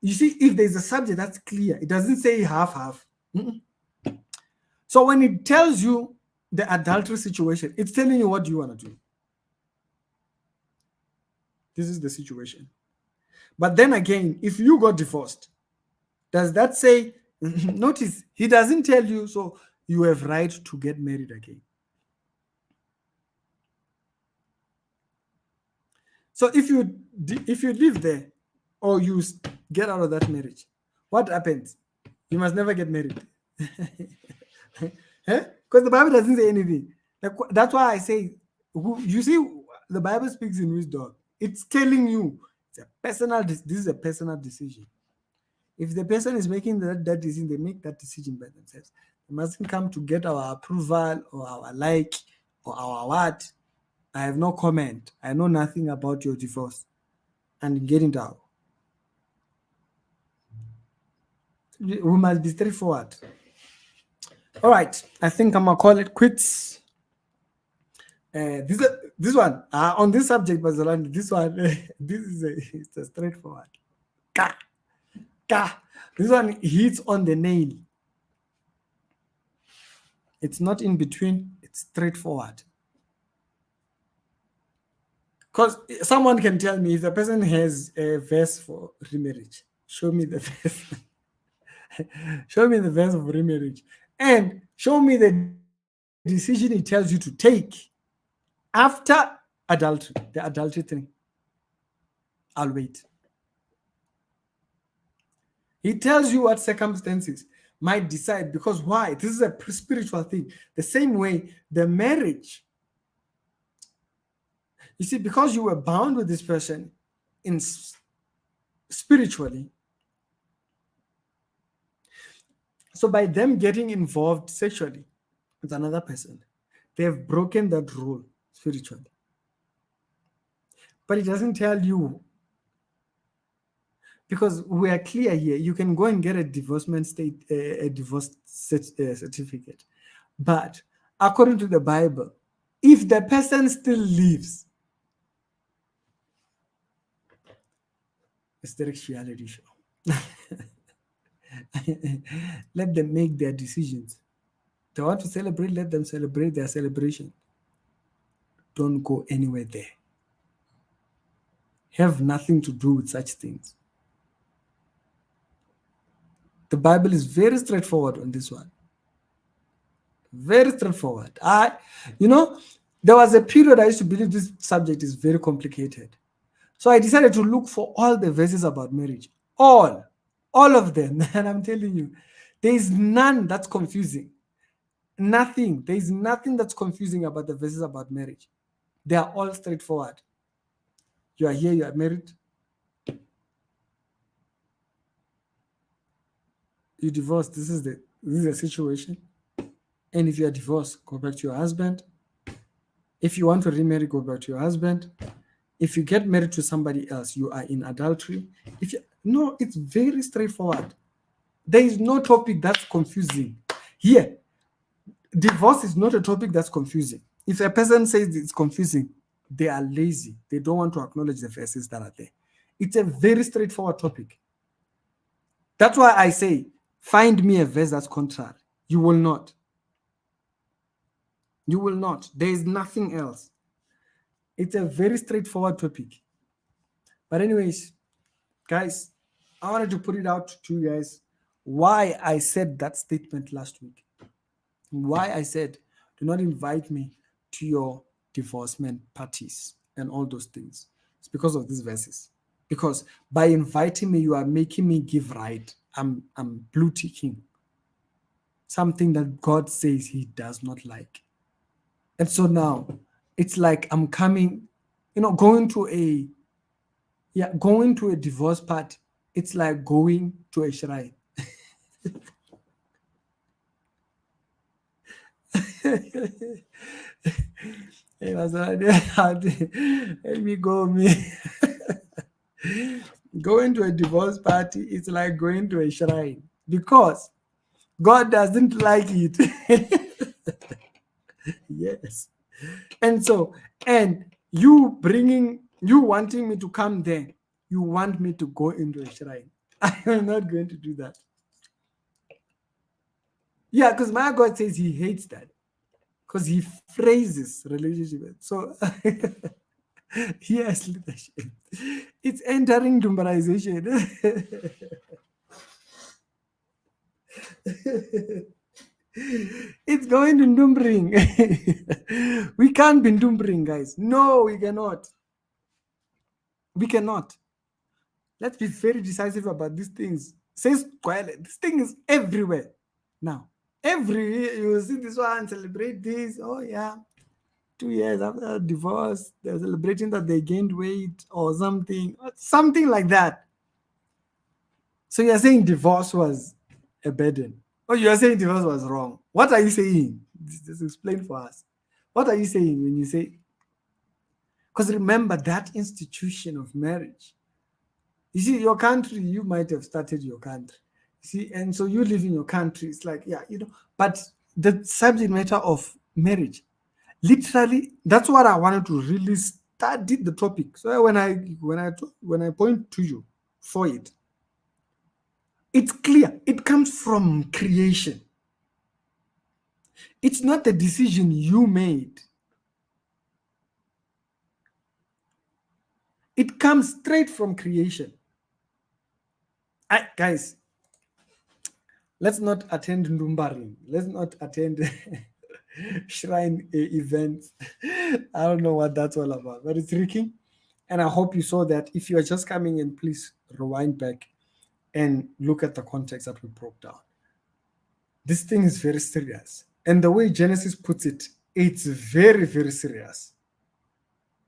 You see, if there's a subject that's clear, it doesn't say half. So when it tells you the adultery situation, it's telling you what you want to do. This is the situation. But then again, if you got divorced, does that say, notice, he doesn't tell you, so you have right to get married again. So if you live there or you get out of that marriage, what happens? You must never get married. Because the Bible doesn't say anything. That's why I say, you see, the Bible speaks in wisdom. It's telling you this is a personal decision. If the person is making that decision, they make that decision by themselves. They mustn't come to get our approval or our like or our what. I have no comment. I know nothing about your divorce. And getting down. We must be straightforward. All right. I think I'm going to call it quits. This one, on this subject, Bazalani, this one, it's a straightforward. This one hits on the nail. It's not in between. It's straightforward. Because someone can tell me if the person has a verse for remarriage, show me the verse. Show me the verse of remarriage. And show me the decision he tells you to take after adultery, the adultery thing. I'll wait. He tells you what circumstances might decide, because why? This is a spiritual thing. The same way the marriage, you see, because you were bound with this person in spiritually, so by them getting involved sexually with another person, they have broken that rule spiritually. But it doesn't tell you, because we are clear here. You can go and get a divorce certificate, but according to the Bible, if the person still lives, it's the reality show. Let them make their decisions. They want to celebrate, let them celebrate their celebration. Don't go anywhere there. Have nothing to do with such things. The Bible is very straightforward on this one. Very straightforward. There was a period I used to believe this subject is very complicated. So I decided to look for all the verses about marriage. All of them. And I'm telling you, there is none that's confusing. Nothing. There is nothing that's confusing about the verses about marriage. They are all straightforward. You are here, you are married. You divorced. This is the situation. And if you are divorced, go back to your husband. If you want to remarry, go back to your husband. If you get married to somebody else, you are in adultery. No, it's very straightforward. There is no topic that's confusing. Here, divorce is not a topic that's confusing. If a person says it's confusing, they are lazy. They don't want to acknowledge the verses that are there. It's a very straightforward topic. That's why I say, find me a verse that's contrary. You will not. You will not. There is nothing else. It's a very straightforward topic. But anyways, guys, I wanted to put it out to you guys why I said that statement last week. Why I said, do not invite me to your divorcement parties and all those things. It's because of these verses. Because by inviting me, you are making me give right. I'm blue ticking something that God says he does not like. And so now it's like I'm coming, going to a divorce party. It's like going to a shrine. Hey, let me go, me. Going to a divorce party, it's like going to a shrine because God doesn't like it. Yes. And you wanting me to come there, you want me to go into a shrine. I am not going to do that. Yeah, because my God says he hates that. Because he phrases relationship. So yes, leadership. It's entering dumbarization. It's going to Ndumbring. We can't be Ndumbring, guys. No, we cannot. We cannot. Let's be very decisive about these things. Says quietly, this thing is everywhere now. Every year you see this one, celebrate this. Oh yeah, 2 years after divorce, they're celebrating that they gained weight or something like that. So you're saying divorce was a burden. Oh, you're saying divorce was wrong. What are you saying? Just explain for us. What are you saying when you say? Because remember that institution of marriage. You see, your country, you might have started your country. See, and so you live in your country. It's like, but the subject matter of marriage, literally, that's what I wanted to really study the topic. So when I point to you for it, it's clear. It comes from creation. It's not the decision you made. It comes straight from creation. Guys, let's not attend Ndumbaring. Let's not attend shrine events. I don't know what that's all about, but it's Ricky. And I hope you saw that. If you are just coming in, please rewind back and look at the context that we broke down. This thing is very serious. And the way Genesis puts it, it's very, very serious.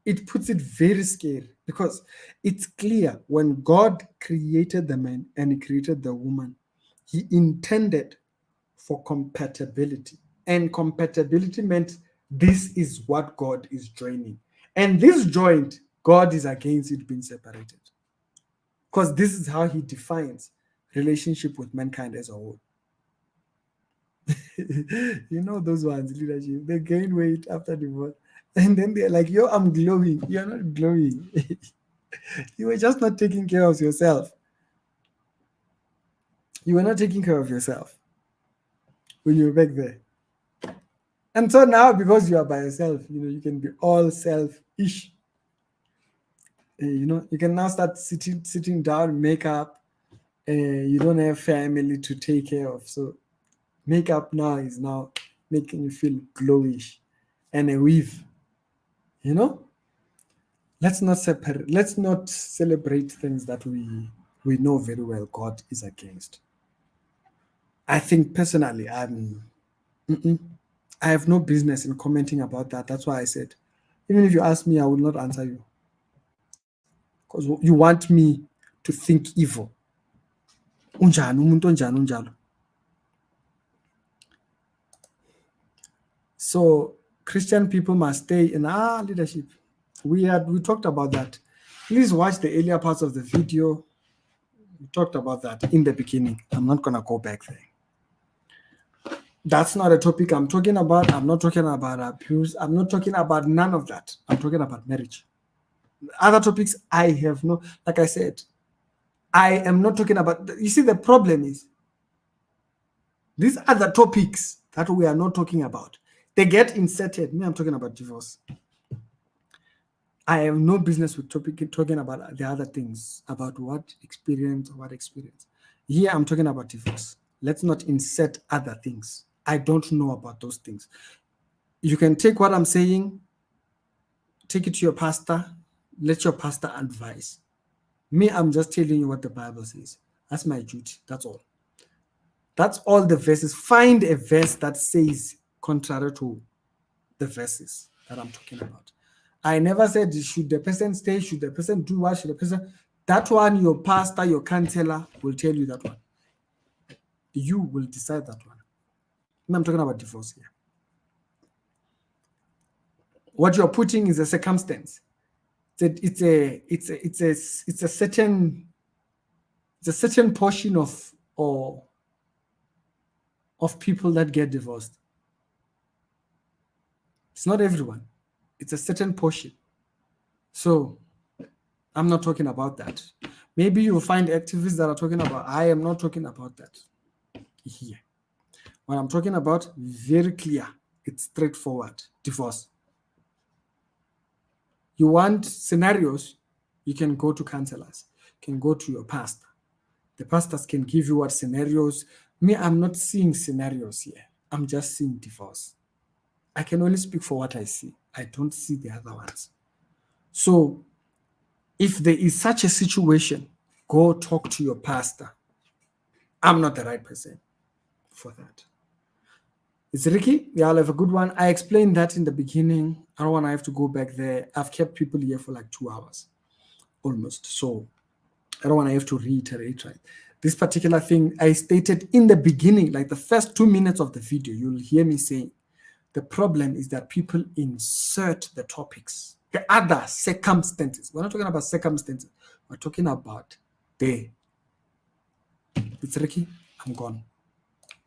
It puts it very scary because it's clear when God created the man and he created the woman, he intended for compatibility. And compatibility meant this is what God is joining. And this joint, God is against it being separated. Because this is how he defines relationship with mankind as a whole. You know those ones, leadership, they gain weight after divorce. And then they're like, yo, I'm glowing. You're not glowing. You were just not taking care of yourself. You were not taking care of yourself when you were back there. And so now, because you are by yourself, you can be all selfish. You can now start sitting down, makeup. You don't have family to take care of. So makeup now is now making you feel glowish. And a weave. Let's not separate. Let's not celebrate things that we know very well God is against. I think personally, I have no business in commenting about that. That's why I said, even if you ask me, I will not answer you. Because you want me to think evil. So Christian people must stay in our leadership. We talked about that. Please watch the earlier parts of the video. We talked about that in the beginning. I'm not going to go back there. That's not a topic I'm talking about. I'm not talking about abuse. I'm not talking about none of that. I'm talking about marriage. Other topics I have no, like I said, I am not talking about. You see, the problem is these other topics that we are not talking about, they get inserted. Me, I'm talking about divorce. I have no business with talking about the other things, about what experience. Here, I'm talking about divorce. Let's not insert other things. I don't know about those things. You can take what I'm saying, take it to your pastor, let your pastor advise. Me, I'm just telling you what the Bible says. That's my duty. That's all. That's all the verses. Find a verse that says contrary to the verses that I'm talking about. I never said, should the person stay? Should the person do what? Should the person? That one, your pastor, your counselor will tell you that one. You will decide that one. I'm talking about divorce here. What you're putting is a circumstance. It's a certain portion of people that get divorced. It's not everyone. It's a certain portion. So I'm not talking about that. Maybe you'll find activists that are talking about. I am not talking about that here. What I'm talking about, very clear. It's straightforward. Divorce. You want scenarios, you can go to counselors. You can go to your pastor. The pastors can give you what scenarios. Me, I'm not seeing scenarios here. I'm just seeing divorce. I can only speak for what I see. I don't see the other ones. So if there is such a situation, go talk to your pastor. I'm not the right person for that. It's Ricky. Y'all have a good one. I explained that in the beginning. I don't want to have to go back there. I've kept people here for like 2 hours almost. So I don't want to have to reiterate, right? This particular thing I stated in the beginning, like the first 2 minutes of the video, you'll hear me saying, the problem is that people insert the topics, the other circumstances. We're not talking about circumstances. We're talking about the. It's Ricky. I'm gone.